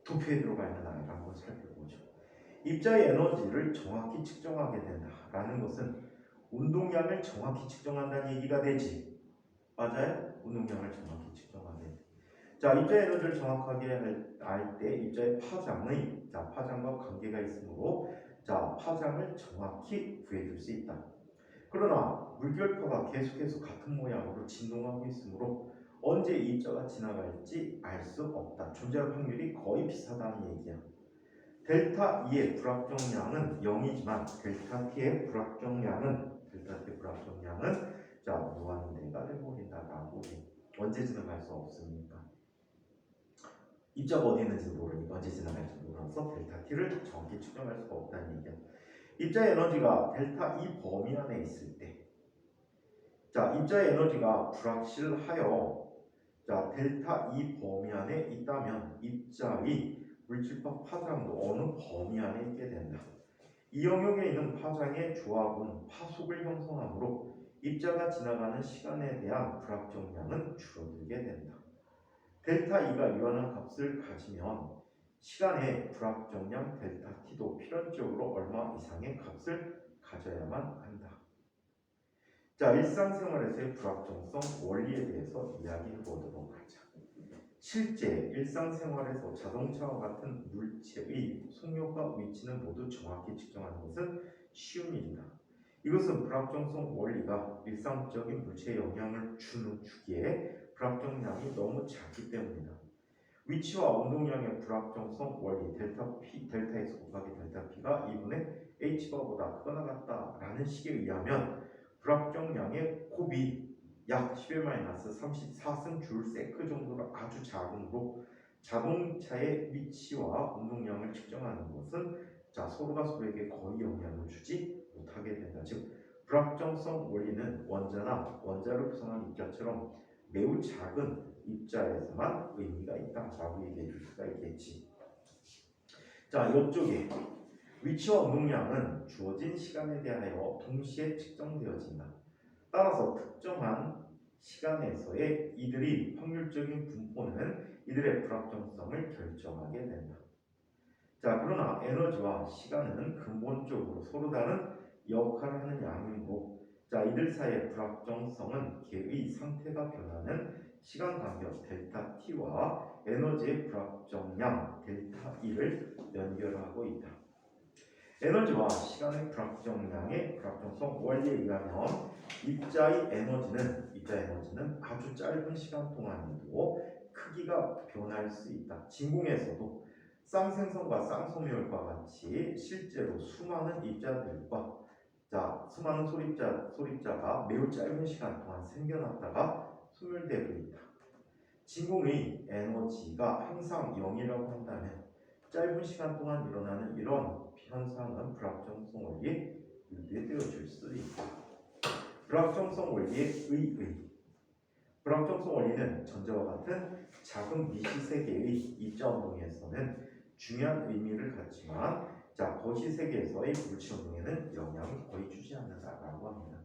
도표에 들어가 있는 아래를 한번 살펴보죠. 입자의 에너지를 정확히 측정하게 된다라는 것은 운동량을 정확히 측정한다는 얘기가 되지. 맞아요? 운동량을 정확히 측정하게 돼. 자, 입자의 에너지를 정확하게 알 때 입자의 파장의, 자, 파장과 관계가 있으므로, 자, 파장을 정확히 구해줄 수 있다. 그러나 물결표가 계속해서 같은 모양으로 진동하고 있으므로 언제 입자가 지나갈지 알 수 없다. 존재할 확률이 거의 비슷하다는 얘기야. 델타 E의 불확정량은 0이지만 델타 T의 불확정량은 자, 무한대가 되어버린다라고 해. 언제 지나갈 수 없으니까. 입자가 어디 있는지 모르니까 언제 지나갈지 몰라서 델타 T를 정확히 측정할 수가 없다는 얘기야. 입자의 에너지가 델타 E 범위 안에 있을 때, 자, 입자의 에너지가 불확실하여, 자, 델타 E 범위 안에 있다면 입자의 물질적 파장도 어느 범위 안에 있게 된다. 이 영역에 있는 파장의 조합은 파속을 형성하므로 입자가 지나가는 시간에 대한 불확정량은 줄어들게 된다. 델타 E가 유한한 값을 가지면 시간의 불확정량 델타 T도 필연적으로 얼마 이상의 값을 가져야만 한다. 자, 일상생활에서의 불확정성 원리에 대해서 이야기해 보도록 하자. 실제 일상생활에서 자동차와 같은 물체의 속력과 위치는 모두 정확히 측정하는 것은 쉬운 일이다. 이것은 불확정성 원리가 일상적인 물체에 영향을 주기에 불확정량이 너무 작기 때문이다. 위치와 운동량의 불확정성 원리 델타 P, 델타 X 곱하기 델타 P가 2분의 H바보다 크거나 같다라는 식에 의하면 불확정량의 곱이 약 10-34승 줄 세크 정도로 아주 작으므로 자동차의 위치와 운동량을 측정하는 것은, 자, 서로가 서로에게 거의 영향을 주지 못하게 된다. 즉, 불확정성 원리는 원자나 원자를 구성한 입자처럼 매우 작은 입자에서만 의미가 있다라고 얘기해 줄 수가 있겠지. 자, 이쪽에 위치와 운동량은 주어진 시간에 대하여 동시에 측정되어진다. 따라서 특정한 시간에서의 이들의 확률적인 분포는 이들의 불확정성을 결정하게 된다. 자, 그러나 에너지와 시간은 근본적으로 서로 다른 역할을 하는 양이므로, 자, 이들 사이의 불확정성은 개의 상태가 변하는 시간 간격 델타 T와 에너지의 불확정량 델타 E를 연결하고 있다. 에너지와 시간의 불확정량의 불확정성 원리에 의하면 입자의 에너지는 아주 짧은 시간 동안에도 크기가 변할 수 있다. 진공에서도 쌍생성과 쌍소멸과 같이 실제로 수많은 입자들과, 자, 수많은 소립자가 매우 짧은 시간 동안 생겨났다가 소멸되고 있다. 진공의 에너지가 항상 0이라고 한다면 짧은 시간 동안 일어나는 이런 현상은 불확정성 원리에 유대되어질 수 있다. 불확정성 원리의 의의. 불확정성 원리는 전자와 같은 작은 미시세계의 입자 운동에서는 중요한 의미를 갖지만, 자, 거시세계에서의 물질 운동에는 영향을 거의 주지 않는다라고 합니다.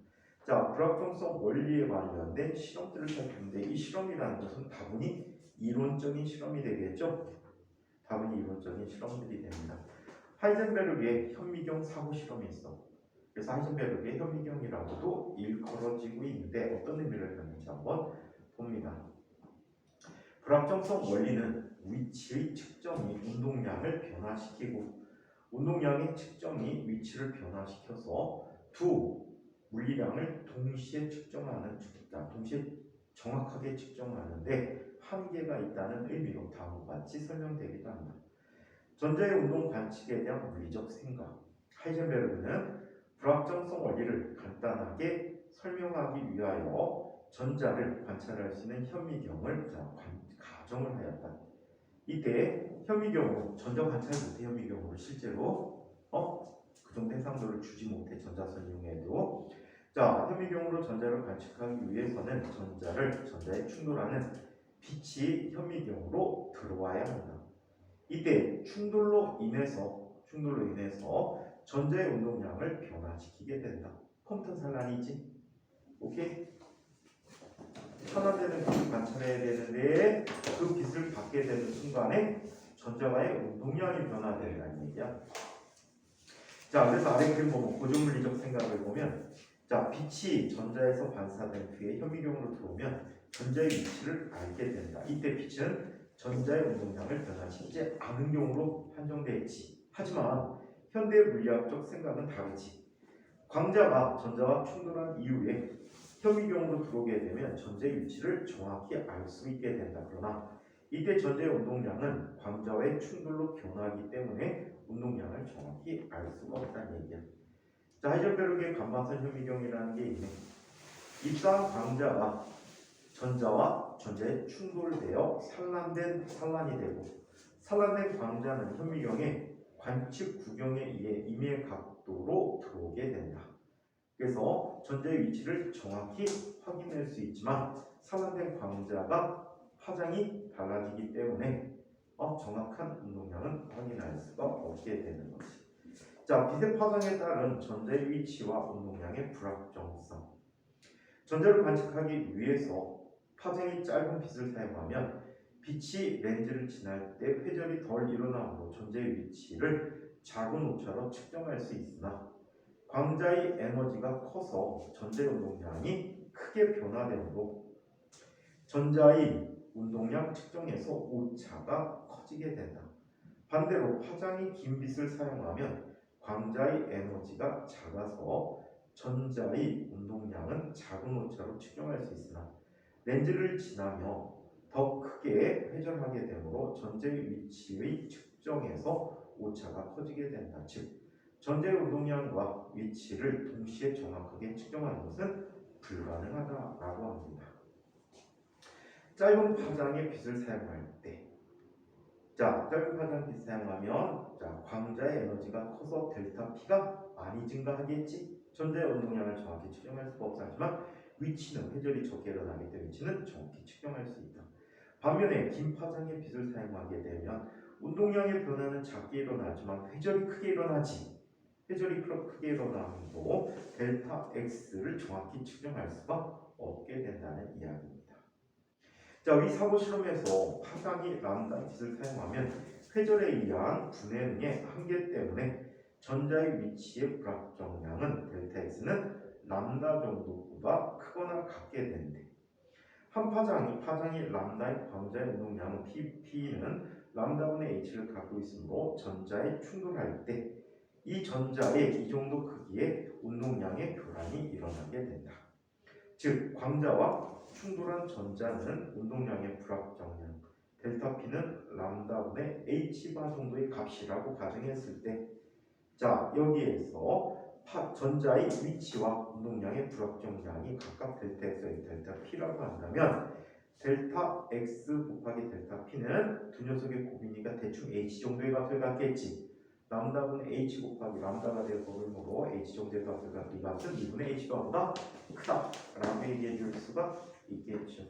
자, 불확정성 원리에 관련된 실험들을 살피는데 이 실험이라는 것은 다분히 이론적인 실험이 되겠죠? 다분히 이론적인 실험들이 됩니다. 하이젠베르그의 현미경 사고 실험이 있어. 그래서 하이젠베르그의 현미경이라고도 일컬어지고 있는데 어떤 의미를 갖는지 한번 봅니다. 불확정성 원리는 위치의 측정이 운동량을 변화시키고 운동량의 측정이 위치를 변화시켜서 두 물리량을 동시에 측정하는 동시에 정확하게 측정하는데 한계가 있다는 의미로 다음과 같이 설명되기도 합니다. 전자의 운동 관측에 대한 물리적 생각. 하이젠베르그는 불확정성 원리를 간단하게 설명하기 위하여 전자를 관찰할 수 있는 현미경을 가정을 하였다. 이때 현미경으로 전자 관찰 못해 현미경으로 실제로 그 정도 해상도를 주지 못해 전자선 이용해도 현미경으로 전자를 관측하기 위해서는 전자에 충돌하는 빛이 현미경으로 들어와야 한다. 이때 충돌로 인해서 전자의 운동량을 변화시키게 된다. 컴퓨터 산란이지. 오케이? 차단되는 빛을 관찰해야 되는데 그 빛을 받게 되는 순간에 전자가의 운동량이 변화된다는 얘기야. 그래서 아래 그림 보면 고정물리적 생각을 보면 빛이 전자에서 반사된 후에 현미경으로 들어오면 전자의 위치를 알게 된다. 이때 빛은 전자의 운동량을 변화시키지 않은 경우로 판정되어 있지. 하지만 현대 물리학적 생각은 다르지. 광자가 전자와 충돌한 이후에 현미경으로 들어오게 되면 전자의 위치를 정확히 알 수 있게 된다. 그러나 이때 전자의 운동량은 광자와의 충돌로 변화하기 때문에 운동량을 정확히 알 수가 없다는 얘기야. 하이젠베르그의 감마선 현미경이라는 게 있네. 입사한 광자가 전자와 전자에 충돌되어 산란이 되고 산란된 광자는 현미경의 관측 구경에 의해 임의 각도로 들어오게 된다. 그래서 전자의 위치를 정확히 확인할 수 있지만 산란된 광자가 파장이 달라지기 때문에 정확한 운동량은 확인할 수가 없게 되는 것이. 빛의 파장에 따른 전자의 위치와 운동량의 불확정성. 전자를 관측하기 위해서 파장이 짧은 빛을 사용하면 빛이 렌즈를 지날 때 회절이 덜 일어나므로 전자의 위치를 작은 오차로 측정할 수 있으나 광자의 에너지가 커서 전자의 운동량이 크게 변화되므로 전자의 운동량 측정에서 오차가 커지게 된다. 반대로 파장이 긴 빛을 사용하면 광자의 에너지가 작아서 전자의 운동량은 작은 오차로 측정할 수 있으나 렌즈를 지나며 더 크게 회전하게 되므로 전자의 위치의 측정에서 오차가 커지게 된다. 즉, 전자의 운동량과 위치를 동시에 정확하게 측정하는 것은 불가능하다라고 합니다. 짧은 파장의 빛을 사용할 때 짧은 파장 빛을 사용하면 광자의 에너지가 커서 델타 P가 많이 증가하겠지. 전자의 운동량을 정확히 측정할 수가 없어 하지만 위치는 회절이 적게 일어나기 때문에 위치는 정확히 측정할 수 있다. 반면에 긴 파장의 빛을 사용하게 되면 운동량의 변화는 작게 일어나지만 회절이 크게 일어나지. 회절이 크게 일어나도 델타 X를 정확히 측정할 수가 없게 된다는 이야기입니다. 위 사고 실험에서 파장이 람다의 빛을 사용하면 회절에 의한 분해능의 한계 때문에 전자의 위치의 불확정량은 델타 X는 람다 정도보다 크거나 같게 되는데 한 파장이 람다의 광자의 운동량은 P는 람다분의 H를 갖고 있으므로 전자에 충돌할 때 이 전자의 이 정도 크기의 운동량의 교란이 일어나게 된다. 즉 광자와 충돌한 전자는 운동량의 불확정량 델타 P는 람다분의 H바 정도의 값이라고 가정했을 때 여기에서 전자의 위치와 운동량의 불확정량이 각각 델타 X와 델타 P라고 한다면 델타 X 곱하기 델타 P는 두 녀석의 곱이니까 대충 H 정도의 값을 갖겠지. 람다분의 H 곱하기 람다가 될 거므로 H 정도의 값을 갖고 이 값은 2분의 H가 보다 크다라고 얘기해 줄 수가 있겠죠.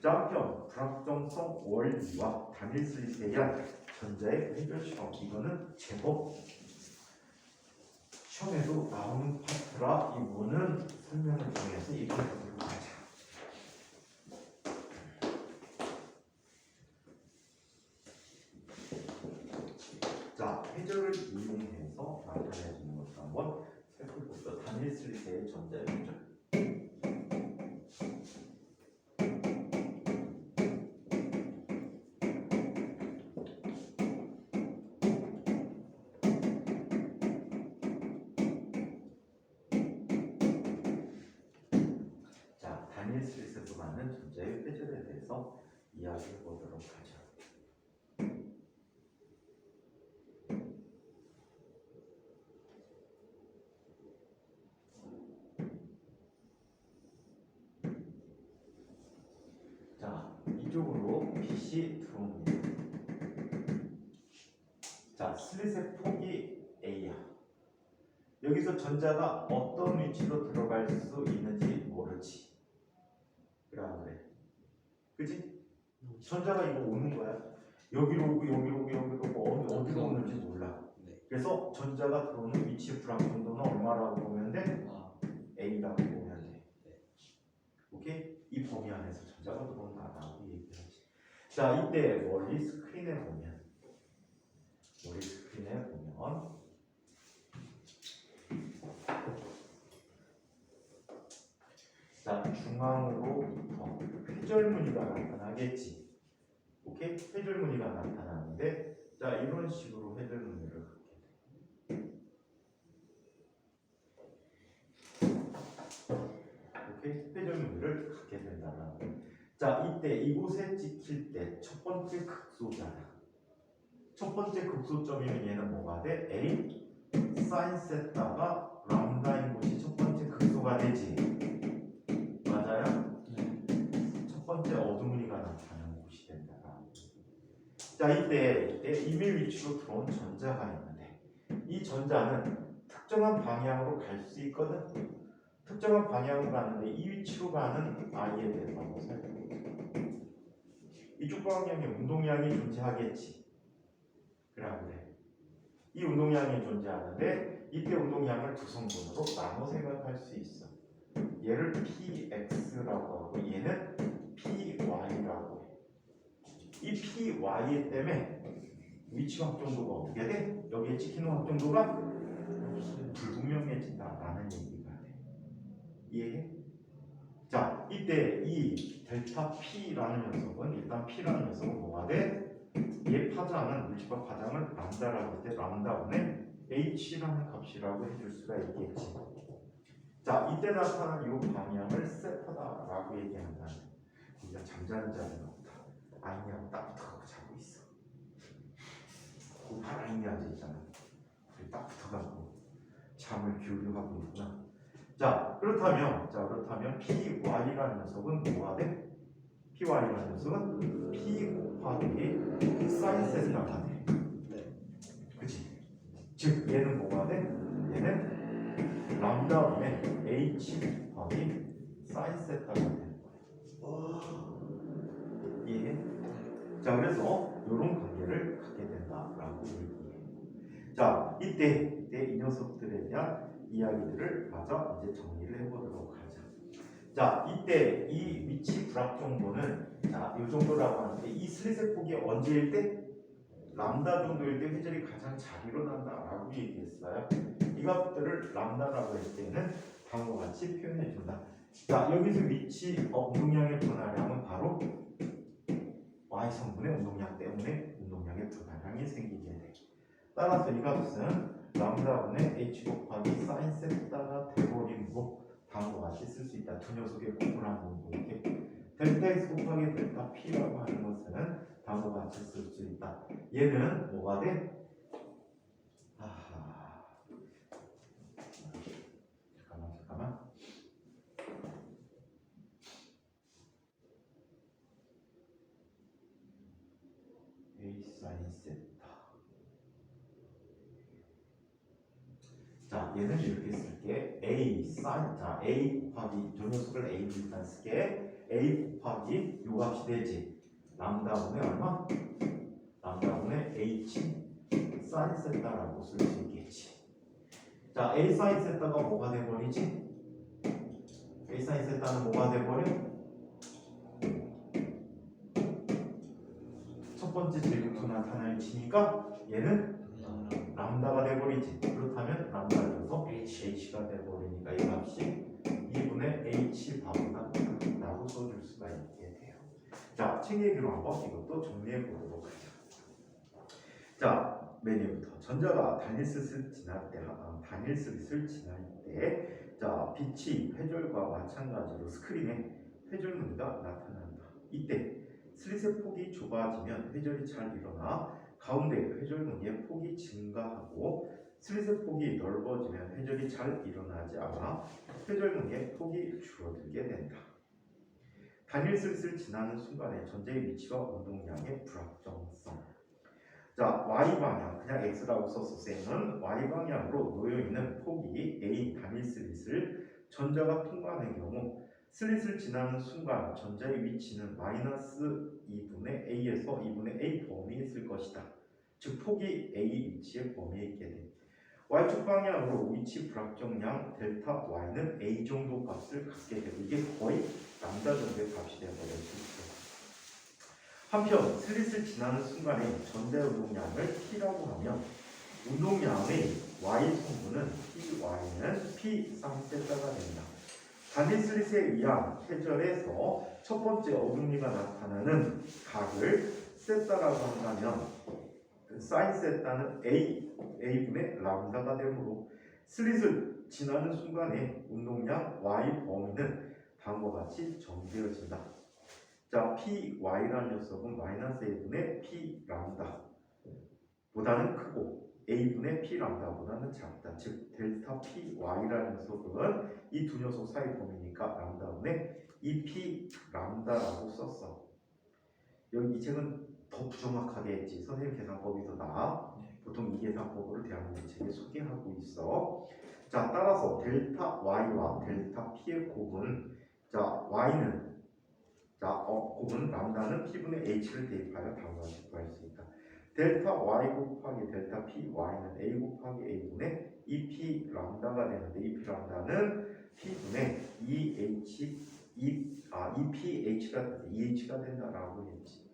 한편 불확정성 원리와 단일 슬릿에 의한 전자의 회절 시험 이거는 제법 시험에도 나오는 파트라 이 부분은 설명을 통해서 얘기해 보도록 하자. 회절을 이용해서 나타내주는 것을 한번 살펴보도록 슬릿의 전자율이죠. 자, 단일 슬릿에서 받는 전자율 회전에 대해서 이야기해 보도록 하죠. 자, 이쪽으로 빛이 들어옵니다. 자, 슬릿의 폭이 A야. 여기서 전자가 어떤 위치로 들어갈 수 있는지 모르지. 그래. 그치? 전자가 이거 오는 거야. 여기로 오고 여기로 오고 여기로 오고 어디로 오는지 몰라. 네. 그래서 전자가 들어오는 위치 불확정도는 얼마라고 보면 돼? 아, A라고 보면 돼. 오케이? 이 범위 안에서 전자가 들어온다라고 얘기하지. 자, 이때 멀리 스크린에 보면 자, 중앙으로부터 회절무늬가 나타나겠지. 오케이? 회절무늬가 나타나는데 자, 이런 식으로 회절무늬를 갖게 돼. 오케이? 회절무늬를 갖게 된다라는 거. 자, 이때 이곳에 찍힐 때 첫 번째 극소잖아. 첫 번째 극소점이면 얘는 뭐가 돼? A 사인 세타가 람다인 곳이 첫 번째 극소가 되지. 맞아요? 첫 번째 어두무늬가 나타나는 곳이 된다. 자, 이때 이밀 위치로 들어온 전자가 있는데 이 전자는 특정한 방향으로 갈 수 있거든. 특정한 방향으로 가는데 이 위치로 가는 I에 대해서 한번 살펴보자. 이쪽 방향에 운동량이 존재하겠지. 그래. 이 운동량이 존재하는데 이때 운동량을 두 성분으로 나눠 생각할 수 있어. 얘를 PX라고 하고 얘는 PY라고 해. 이 PY 때문에 위치 확정도가 어떻게 돼? 여기에 찍히는 확정도가 불분명해진다라는 얘기가 돼. 이해해? 자, 이때 이 델타 P라는 녀석은 일단 P라는 녀석은 뭐가 돼? 얘 파장은 물집합 파장을 람다라고 할 때 람다분의 H라는 값이라고 해줄 수가 있겠지. 자, 이때 나타난 이 방향을 세터다라고 얘기한다. 우리가 잠자는 자리가 없다. 아니냐고 딱 붙어가고 자고 있어. 고팔 아니냐 앉아있잖아. 우리 딱 붙어가고 잠을 기울여가고 있구나. 자, 그렇다면 PY라는 녀석은 뭐가 돼? PY라는 녀석은 P 곱하기 사인 세타가 돼. 그치? 즉 얘는 뭐가 돼? 얘는 람다분의 H 곱하기 사인 세타가 되는 거야. 이해해? 자, 그래서 이런 관계를 갖게 된다라고 얘기해. 자, 이때 이 녀석들에 대한 이야기들을 마저 이제 정리를 해보도록 하자. 자, 이때 이 위치 불확정도는 자, 이 정도라고 하는데 이 슬릿의 폭이 언제일 때? 람다 정도일 때 회절이 가장 잘 일어난다라고 얘기했어요. 이 값들을 람다라고 할 때는 다음과 같이 표현해 준다. 자, 여기서 위치 운동량의 분할량은 바로 Y 성분의 운동량 때문에 운동량의 분할량이 생기게 돼. 따라서 이 값은 람다분의 H 곱하기 사인 세타가 돼버린 거 다음과 같이 쓸 수 있다. 두 녀석의 구분하는 공식. 델타 X 곱하기 델타 P라고 하는 것은 다음과 같이 쓸 수 있다. 얘는 뭐가 돼? 잠깐만. A 사인 세타. 자, 얘는 이렇게 쓸게. A 사인, 자, A 곱하기 저 녀석을 A로 일단 쓸게. A 곱하기 요 값이 되지. 람다분의 얼마? 람다분의 H 사인 세타라고 쓸 수 있겠지. 자, A 사인 세타가 뭐가 돼버리지? A 사인 세타는 뭐가 돼버려? 첫 번째 제곱도 나타날 치니까 얘는 람다가 돼버리지. 그렇다면 람다를 줘서 H가 돼버리니까 이 값이 2분의 H 바보다 라고 써줄 수가 있게 돼요. 자, 책 얘기로 한번 이것도 정리해 보도록 하죠. 자, 메뉴부터 전자가 단일스를 지날 때, 자, 빛이 회절과 마찬가지로 스크린에 회절 무늬가 나타난다. 이때 슬릿의 폭이 좁아지면 회절이 잘 일어나 가운데 회절 무늬의 폭이 증가하고 슬릿의 폭이 넓어지면 회절이 잘 일어나지 않아 회절 무늬의 폭이 줄어들게 된다. 단일 슬릿을 지나는 순간에 전자의 위치와 운동량의 불확정성. 자, Y방향, 그냥 X라고 써서 쌤은 Y방향으로 놓여있는 폭이 A 단일 슬릿을 전자가 통과하는 경우 슬릿을 지나는 순간 전자의 위치는 마이너스 2분의 A에서 2분의 A 범위에 있을 것이다. 즉 폭이 A 위치의 범위에 있게 돼. Y축 방향으로 위치 불확정량 델타 Y는 A 정도 값을 갖게 되고 이게 거의 람다 정도의 값이 되어버릴 수 있어. 한편 슬릿을 지나는 순간에 전자 운동량을 T라고 하면 운동량의 Y 성분은 PY는 P 쌍세타가 된다. 단일 슬릿에 의한 회절에서 첫 번째 어둠리가 나타나는 각을 세타라고 한다면 사인 세타는 A분의 람다가 되므로 슬릿을 지나는 순간에 운동량 Y 범위는 다음과 같이 정되어진다. 자, PY라는 녀석은 마이너스 A분의 P 람다 보다는 크고 A분의 P 람다보다는 작다. 즉 델타 PY라는 녀석은 이 두 녀석 사이 범위니까 람다분의 2P 람다라고 썼어. 여기 이 책은 더 부정확하게 했지. 선생님 계산법이 더 나아. 보통 이 계산법으로 대한민국 책에 소개하고 있어. 자, 따라서 델타 Y와 델타 P의 곱은 자 Y는 곱은 람다는 P분의 H를 대입하여 다음과 같이 구할 수 있다. 델타 Y 곱하기 델타 P Y는 A 곱하기 A분의 2P 람다가 되는데 2P 람다는 P분의 2PH가 된다라고 했지.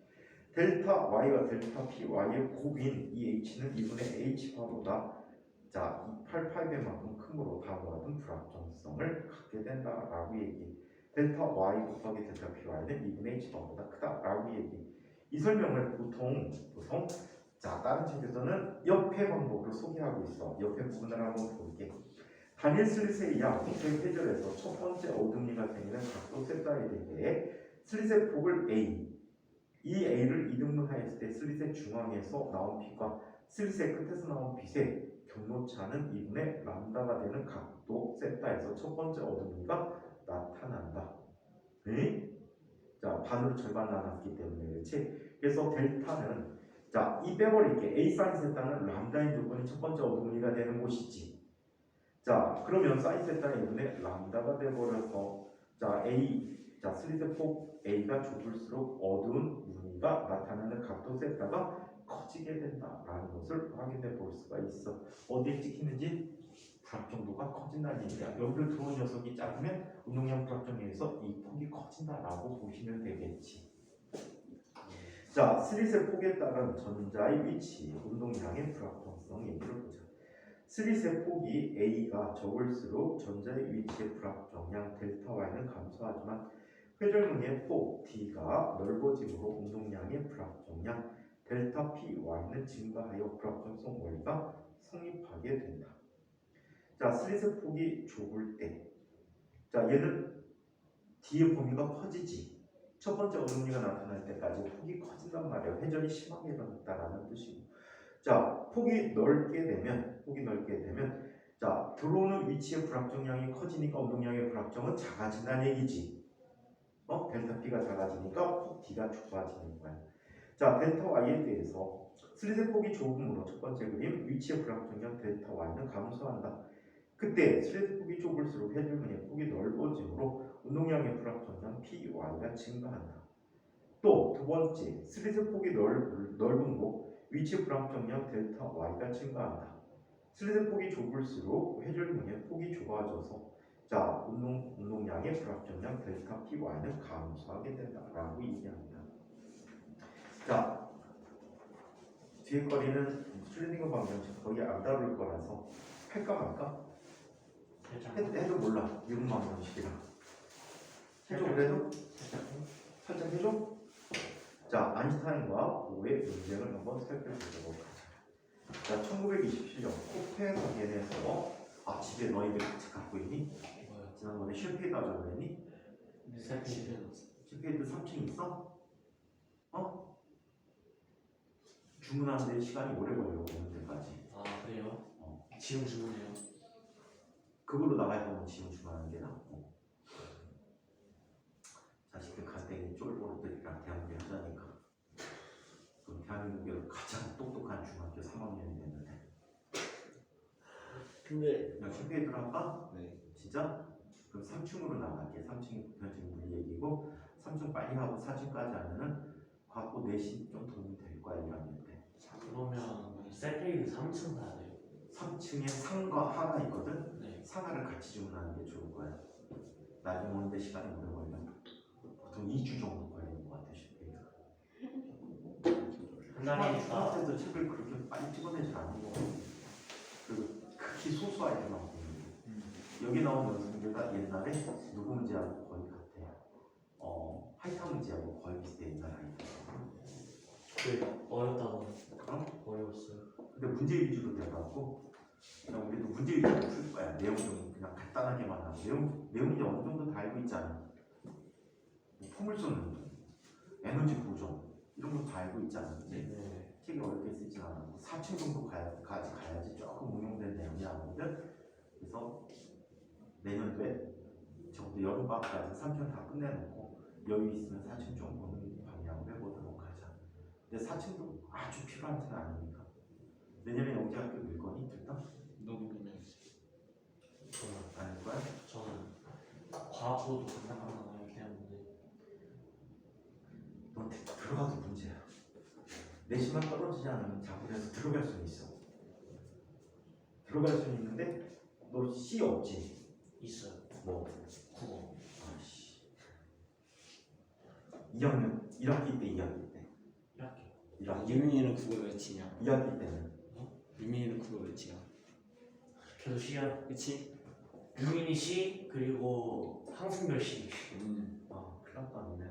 델타 Y와 델타 PY의 곱인 2H는 2분의 H바보다 자 88배만큼 크므로 다음과 같은 불확정성을 갖게 된다라고 얘기해. 델타 Y 곱하기 델타 PY는 2분의 H방보다 크다라고 얘기. 이 설명을 보통 자 다른 책에서는 옆의 방법으로 소개하고 있어. 옆의 부분을 한번 볼게. 단일 슬릿에 의한 회절에서 첫 번째 어둠리가 생기는 각도 세타에 대해 슬릿의 폭을 A, 이 A를 이등분하였을 때 슬릿의 중앙에서 나온 P과 슬릿의 끝에서 나온 빛의 경로차는 2분의 람다가 되는 각도 세타에서 첫 번째 어둠리가 나타난다. 네? 자, 반으로 절반 나눴기 때문에 그렇지? 그래서 델타는 자, 이 빼버릴게. A 사인 세타는 람다인 조건이 첫 번째 어둠리가 되는 곳이지. 자, 그러면 사인 세타는 2분의 람다가 돼버려서 자, 슬릿의 폭 A가 좁을수록 어두운 무늬가 나타나는 각도 세타가 커지게 된다라는 것을 확인해 볼 수가 있어. 어디에 찍히는지 불확정도가 커진다는 얘기야. 여기를 들어온 녀석이 작으면 운동량 불확정에서 이 폭이 커진다라고 보시면 되겠지. 자, 슬릿의 폭에 따른 전자의 위치, 운동량의 불확정성 얘기를 보자. 슬릿의 폭이 A가 적을수록 전자의 위치의 불확정량 델타 Y는 감소하지만 회절무늬의 폭 D가 넓어짐으로 운동량의 불확정량 델타 PY는 증가하여 불확정성 원리가 성립하게 된다. 자, 슬릿의 폭이 좁을 때, 자 얘는 D의 범위가 커지지. 첫 번째 어둠리가 나타날 때까지 폭이 커진단 말이에요. 회절이 심하게 일어났다라는 뜻이고. 자, 폭이 넓게 되면 자, 들어오는 위치의 불확정량이 커지니까 운동량의 불확정은 작아진다는 얘기지. 델타 P가 작아지니까 폭 D가 좁아지는 거야. 자, 델타 Y에 대해서 슬릿의 폭이 좁음으로 첫 번째 그림 위치의 불확정량 델타 Y는 감소한다. 그때 슬릿의 폭이 좁을수록 회절무늬의 폭이 넓어지므로 운동량의 불확정량 PY가 증가한다. 또 두 번째 슬릿의 폭이 넓음으로 위치 불확정량 델타 Y가 증가한다. 슬릿의 폭이 좁을수록 회절무늬의 폭이 좁아져서 자 운동량의 불확정량 델타 PY는 감소하게 된다라고 얘기합니다. 자 뒤에 거리는 슈레딩거 방정식 거의 안 다룰 거라서 할까 말까? 살짝. 해도 몰라. 미분방 방식이라. 해줘 그래도? 살짝 해줘? 자, 아인슈타인과 보의 논쟁을 한번 살펴보도록 하자. 자, 1927년 코펜하겐에서 집에 너희들 같이 갖고 있니? 뭐야? 지난번에 쉴페이드 하자고 그랬니? 쉴페이드 3층 있어? 어? 주문하는데 시간이 오래 걸려 오는 데까지. 아 그래요? 지금 주문해요. 그걸로 나갈 거면 지금 주문하는 게 낫고. 자식들 갈등이 쫄보들이랑 대학교 하자니까. 그럼 대한민국의 가장 똑똑한 중학교 3학년이 됐는데. 근데 그냥 쉴페이드로 할까? 네. 진짜? 그럼 3층으로 나갈게. 3층이 보편적인 물리 얘기고 3층 빨리 하고 4층까지 하면은 과거 내신 좀 도움이 될 거야 1학년 때. 그러면 셀페이드 3층 가야 돼요. 3층에 상과 하가 있거든? 네. 상하를 같이 주문하는 게 좋을 거야. 나중에 오는데 시간이 오래 걸려. 보통 2주 정도 걸리는 것 같아 쉴페이드가. 한 달이니까. 때도 책을 그렇게 빨리 찍어내지 않는 거 같아. 그리고 극히 소수 아이들만 보는 거. 여기 나온 연습문제가 옛날에 누구 문제하고 거의 같아. 하이타 문제하고 거의 비슷해 옛날 아이들. 그 어렵다고. 어? 어려웠어요. 근데 문제 위주로 돼갖고 그냥 우리도 문제 위주로 풀 거야. 내용 좀 그냥 간단하게만 하고 내용 이제 어느 정도 다 알고 있잖아. 뭐 포물선 운동, 에너지 보존 이런 거 다 알고 있잖아. 네. 책이 어렵게 쓰진 않았고 4층 정도 가야지 조금 응용된 내용이 나오거든. 그래서 내년도에 적어도 여름방학까지 3층 다 끝내놓고 여유 있으면 4층 좀 보는 방향으로 해보도록 하자. 근데 4층도 아주 필요한 층은 아니니까. 내년에 영재학교 늘 거니? 됐다? 너무 그냥 저는 아닐 거야? 저는 과학고도 끝나가기 때문에. 넌 들어가도 문제야. 내신만 떨어지지 않으면 자본에서 들어갈 수는 있어. 들어갈 수는 있는데 너 C 없지? 있어요. 뭐? 국어. 아씨. 2학년 1학기 때 2학기 때. 이렇게. 1학기 유민이는 국어 몇 치냐? 2학기 때는 유민이는 국어 몇 치야? 저도 C야. 그치? 유민이 C 그리고 항승별 C. 큰일 났다 너네.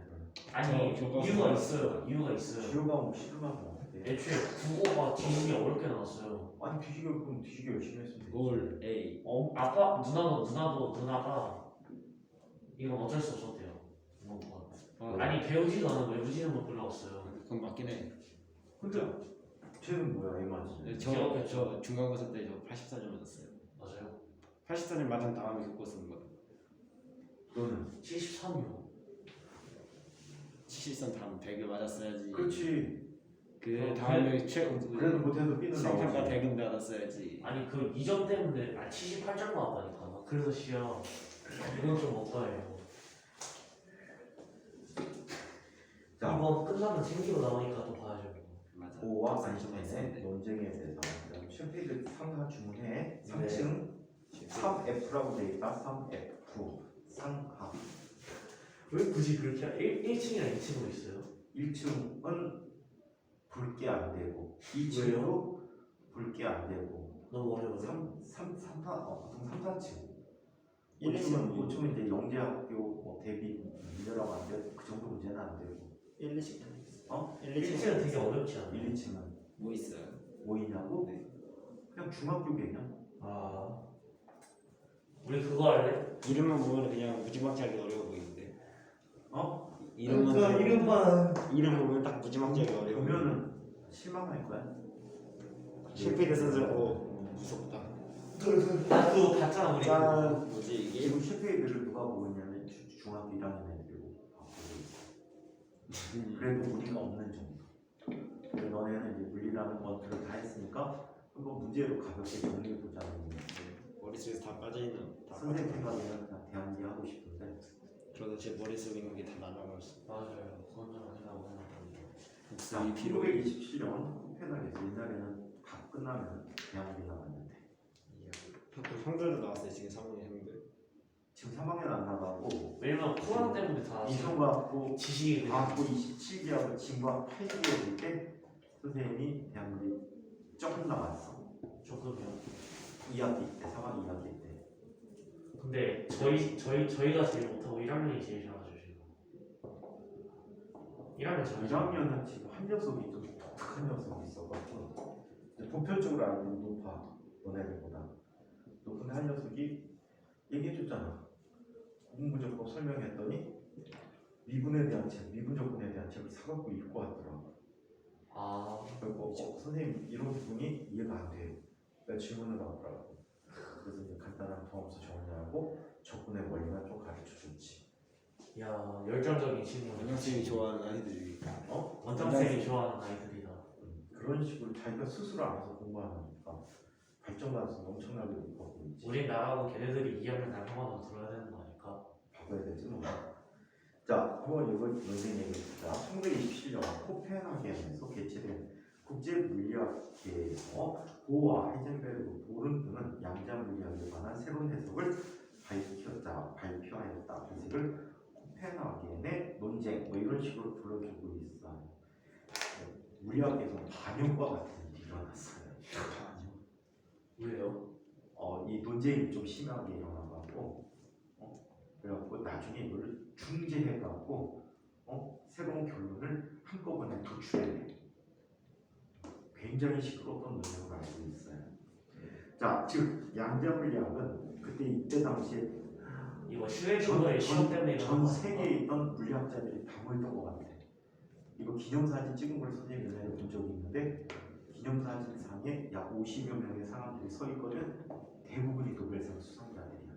아니 교과서 이유가 있어요. 이유가 있어요. 주요가 뭐 시도가 뭐 어때? 애초에 국어가 뒤지기 어렵게 나왔어요. 아니 뒤지게 그럼 뒤지게 열심히 했으면 되지. 올 A. 아까 누나가 이건 어쩔 수 없었대요. 이건 아니 배우지도 않은 외부지는 못 불러왔어요. 그건 맞긴 해. 근데 쟤는 뭐야 애맞지? 저 중간고사 때 저 84점 맞았어요. 맞아요. 84점 맞은 다음에 교과 쓰는 거. 너는? 73이요. 70선 다음 100을 맞았어야지. 그렇지. 그 다음에 그래도 못해도 B는 수행평가 나오지. 100은 받았어야지. 아니 그 2점 때문에 78점 나왔다니까. 그래서 시야 이건 좀 억까예요. 자, 이번 끝나면 생기고 나오니까 또 봐야죠. 맞아. 고와 좀 안심의 있었는데. 논쟁에 대해서 그다음 쉴페이드 3가 주문해 네. 3층 3F라고 돼 있다. 3F 상하. 왜 굳이 그렇게 1층이랑 2층으로 있어요? 1층은 붉게 안 되고 2층도 붉게 안 되고 너무 어려워요. 3, 4, 보통 3, 4층 1층은 5층은 이제 영재학교 뭐 대비 문제라고 하는데 그 정도 문제는 안 되고 1, 2층. 1층은 되게 어렵지 않아요? 1, 2층은 뭐 있어요? 뭐 있냐고? 네. 그냥 중학교 개념. 아 우리 그거 할래? 이름만 보면 그냥 무지막지하게 어려워 보이는데. 이름만 이름 보면 딱 무지막지하게 어려워. 보면은 실망할 거야. 실패를 써서 무섭다. 나 그거 봤잖아 우리. 짠 뭐지 이게? 지금 쉴페이드를 누가 보고 있냐면 중학교 1학년 애들이 보고 있어. 그래도 우리가 없는 정도. 근데 너네는 이제 물리라는 원투를 다 했으니까 한번 문제로 가볍게 정리해보자는 거지. 머릿속에서 다 빠져있는. 다 선생님 빠져있는. 생각에는 그냥 대한기 하고 싶은데 저도 제 머릿속에 있는 게 다 날아갔어. 맞아요. 그건 좀 생각하고 자, 복습이 필요해. 1927년 코펜하겐에서 옛날에는 다 끝나면 대한기 나갔는데 형들도 나왔어요 지금 3학년 형들. 지금 3학년 안 나가고 왜냐면 코로나 때문에 다 이송갖고 지식이 과학부 27기하고 진과 8기에 때 선생님이 대한민국이 조금 나왔어. 조금요. 2학기 때, 3학기 2학기 때. 근데 저희가 제일 못하고 1학년이 제일 잘하죠 지금. 1학년 저희 1학년은 지금 한 녀석이 좀 독특한 녀석이 있어가지고 보편적으로 아이들이 높아 너네들보다 높은데 한 녀석이 얘기해줬잖아. 고분무조건 설명했더니 미분에 대한 책, 미분조건에 대한 책을 사갖고 읽고 왔더라고. 아 그리고 선생님 이런 부분이 이해가 안 돼요. 내가 질문을 하더라고. 그래서 이제 간단한 도함수 정리하고 적분의 원리만 좀 가르쳐줬지. 야 열정적인 친구. 원장님이 좋아하는 아이들이 원장쌤이 좋아하는 아이들이다. 그런 식으로 자기가 스스로 알아서 공부하니까 발전 가능성이 엄청나게 높아 보이지. 우린 나가고 걔네들이 2학년 날평가도 들어야 되는 거 아닐까? 바꿔야 되지 뭐. 자, 한번 이거 문제 얘기해보자. 1927년 코펜하겐에서 개최된 국제물리학계에서 보어와 하이젠베르그, 보른 등은 양자 물리학에 관한 새로운 해석을 발표하였다. 이 책을 코펜하겐의 논쟁 뭐 이런 식으로 불러주고 있어요. 물리학에서 반역과 같은 일이 일어났어요. 왜요? 이 논쟁이 좀 심하게 일어나가지고 그래갖고 나중에 이걸 중재해갖고 새로운 결론을 한꺼번에 도출해내. 굉장히 시끄러웠던 논쟁을 알고 있어요. 자, 즉 양자물리학은 이때 당시에 이거 슈레딩거의 시험 때문에 일어난 전 거 세계에 아닐까? 있던 물리학자들이 다 모였던 것 같아. 이거 기념사진 찍은 걸 선생님이 옛날에 본 적이 있는데 기념사진상에 약 50여 명의 사람들이 서 있거든. 대부분이 노벨상 수상자들이야.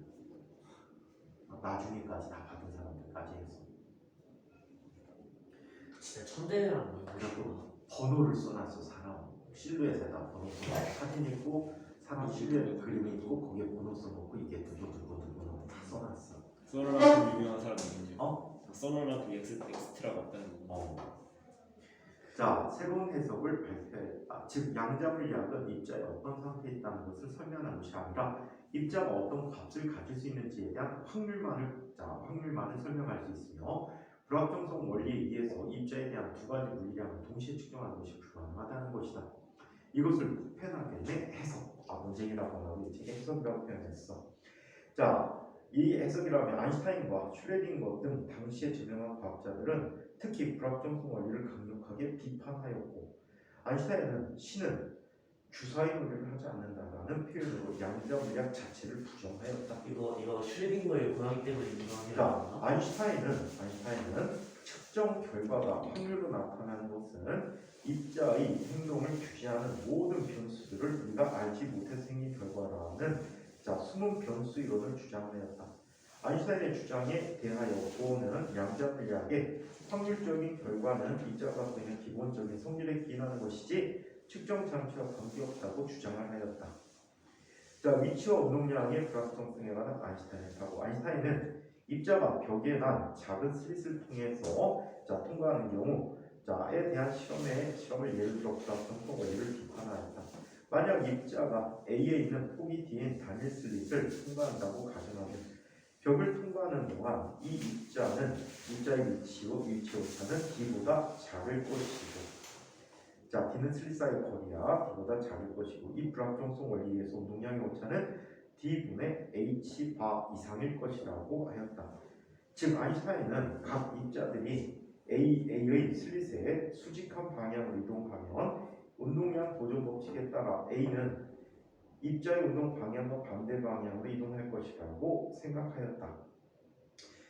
나중에까지 다 받은 사람들까지 해서. 진짜 천재라는 거예요. 그리고 번호를 써놨어. 사람 실루엣에다 번호 써놨어. 사진 있고 사람 실루엣 그림이 있고 거기에 번호 써놓고 이게 누구 다 써놨어. 써너라도 유명한 사람이거든요. 써너라도 엑스트라가 없다는 거. 자, 새로운 해석을 발표했다. 즉 양자물리학은 입자의 어떤 상태에 있다는 것을 설명하는 것이 아니라 입자가 어떤 값을 가질 수 있는지에 대한 확률만을 설명할 수 있으며 불확정성 원리에 의해서 입자에 대한 두 가지 물리량을 동시에 측정하는 것이 불가능하다는 것이다. 이것을 코펜하겐의 해석, 논쟁이라고 하고 이 책의 해석이라고 표현했어. 자, 이 해석이라면 아인슈타인과 슈레딩거 등 당시에 유명한 과학자들은 특히 불확정성 원리를 강력하게 비판하였고 아인슈타인은 신은 주사위 논리를 하지 않는다라는 표현으로 양자물리학 자체를 부정하였다. 이거 슈레딩거의 고양이 때문에 유명한 게 그러니까 아닌가? 아인슈타인은 측정 결과가 확률로 나타나는 것은 입자의 행동을 규제하는 모든 변수들을 우리가 알지 못해서 생긴 결과라는 숨은 변수 이론을 주장하였다. 아인슈타인의 주장에 대하여 보어는 양자물리학의 확률적인 결과는 입자가 갖고 있는 기본적인 성질에 기인하는 것이지 측정 장치와 관계없다고 주장을 하였다. 자, 위치와 운동량의 불확정성에 관한 아인슈타인의 사고. 아인슈타인은 입자가 벽에 난 작은 슬릿을 통해서 통과하는 경우에 대한 실험을 예를 들어 불확정성 원리를 비판하였다. 만약 입자가 A에 있는 폭이 D인 단일 슬릿을 통과한다고 가정하면 벽을 통과하는 동안 이 입자의 위치 오차는 D보다 작을 것이고 D는 슬릿 사이 거리야 D보다 작을 것이고 이 불확정성 원리에 의해서 운동량의 오차는 D분의 H 바 이상일 것이라고 하였다. 즉 아인슈타인은 각 입자들이 A의 슬릿에 수직한 방향으로 이동하면 운동량 보존 법칙에 따라 A는 입자의 운동 방향과 반대 방향으로 이동할 것이라고 생각하였다.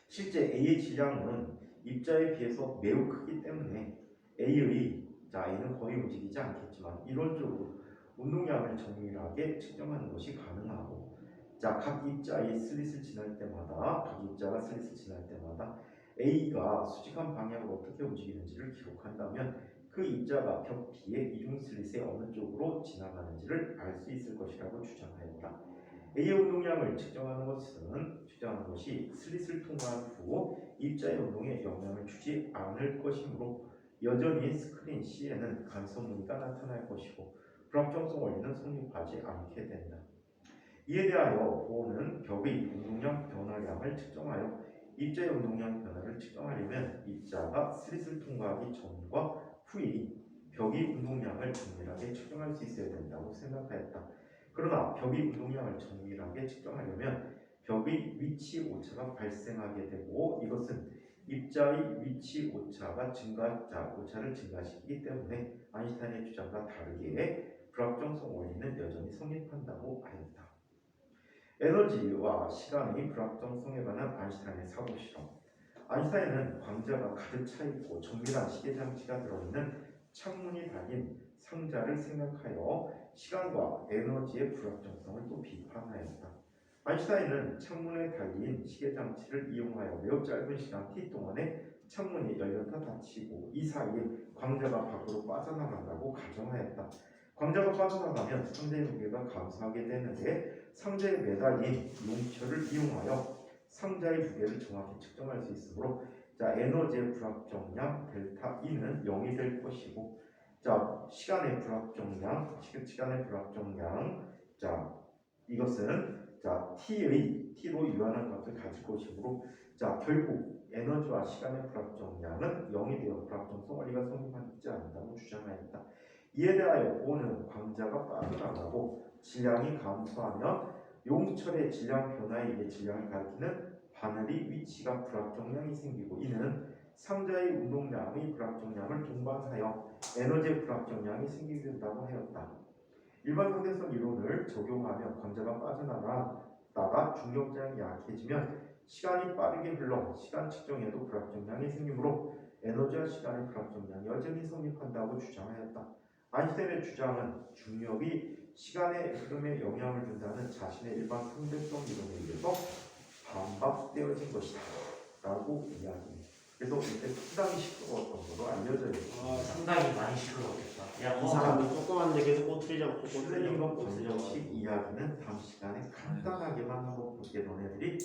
실제 A의 질량은 입자에 비해서 매우 크기 때문에 A는 거의 움직이지 않겠지만 이론적으로 운동량을 정밀하게 측정하는 것이 가능하고 각 입자가 슬릿을 지날 때마다 A가 수직한 방향으로 어떻게 움직이는지를 기록한다면 그 입자가 벽 B의 이중 슬릿의 어느 쪽으로 지나가는지를 알 수 있을 것이라고 주장하였다. A의 운동량을 측정하는 것이 슬릿을 통과한 후 입자의 운동에 영향을 주지 않을 것이므로 여전히 스크린 C에는 간섭 무늬가 나타날 것이고 불확정성 원리는 성립하지 않게 된다. 이에 대하여 보어는 벽의 운동량 변화량을 측정하여 입자의 운동량 변화를 측정하려면 입자가 슬릿을 통과하기 전과 후에 벽의 운동량을 정밀하게 측정할 수 있어야 된다고 생각하였다. 그러나 벽의 운동량을 정밀하게 측정하려면 벽의 위치 오차가 발생하게 되고 이것은 입자의 위치 오차가 오차를 증가시키기 때문에 아인슈타인의 주장과 다르게 불확정성 원리는 여전히 성립한다고 하였다. 에너지와 시간의 불확정성에 관한 아인슈타인의 사고 실험. 아인슈타인은 광자가 가득 차 있고 정밀한 시계 장치가 들어있는 창문이 달린 상자를 생각하여 시간과 에너지의 불확정성을 또 비판하였다. 아인슈타인은 창문에 달린 시계 장치를 이용하여 매우 짧은 시간 t 동안에 창문이 열렸다 닫히고 이 사이에 광자가 밖으로 빠져나간다고 가정하였다. 광자가 빠져나가면 상자의 무게가 감소하게 되는데 상자에 매달린 용처를 이용하여 상자의 무게를 정확히 측정할 수 있으므로 에너지의 불확정량 델타 E는 0이 될 것이고 시간의 불확정량 이것은 t로 유한한 값을 가질 것이므로 결국 에너지와 시간의 불확정량은 0이 되어 불확정성 원리가 성립하지 않는다고 주장하였다. 이에 대하여 보는 광자가 빠져나가고 질량이 감소하면 용철의 질량 변화에 의해 질량을 가리키는 바늘의 위치가 불확정량이 생기고 이는 상자의 운동량의 불확정량을 동반하여 에너지의 불확정량이 생기게 된다고 하였다. 일반 상대성 이론을 적용하며 광자가 빠져나가다가 중력장이 약해지면 시간이 빠르게 흘러 시간 측정에도 불확정량이 생기므로 에너지와 시간의 불확정량이 여전히 성립한다고 주장하였다. 아인슈타인의 주장은 중력이 시간의 흐름에 영향을 준다는 자신의 일반 상대성 이론에 의해서 반박되어진 것이다 라고 이야기합니다. 그래서 이때 상당히 시끄러웠던 것으로 알려져 있습니다. 상당히 많이 시끄러웠겠다. 야, 이 사람이 조그만데 계속 꼬투리 잡고 슐레링거 방정식 이야기는 다음 시간에 간단하게만 한번 볼게. 너네들이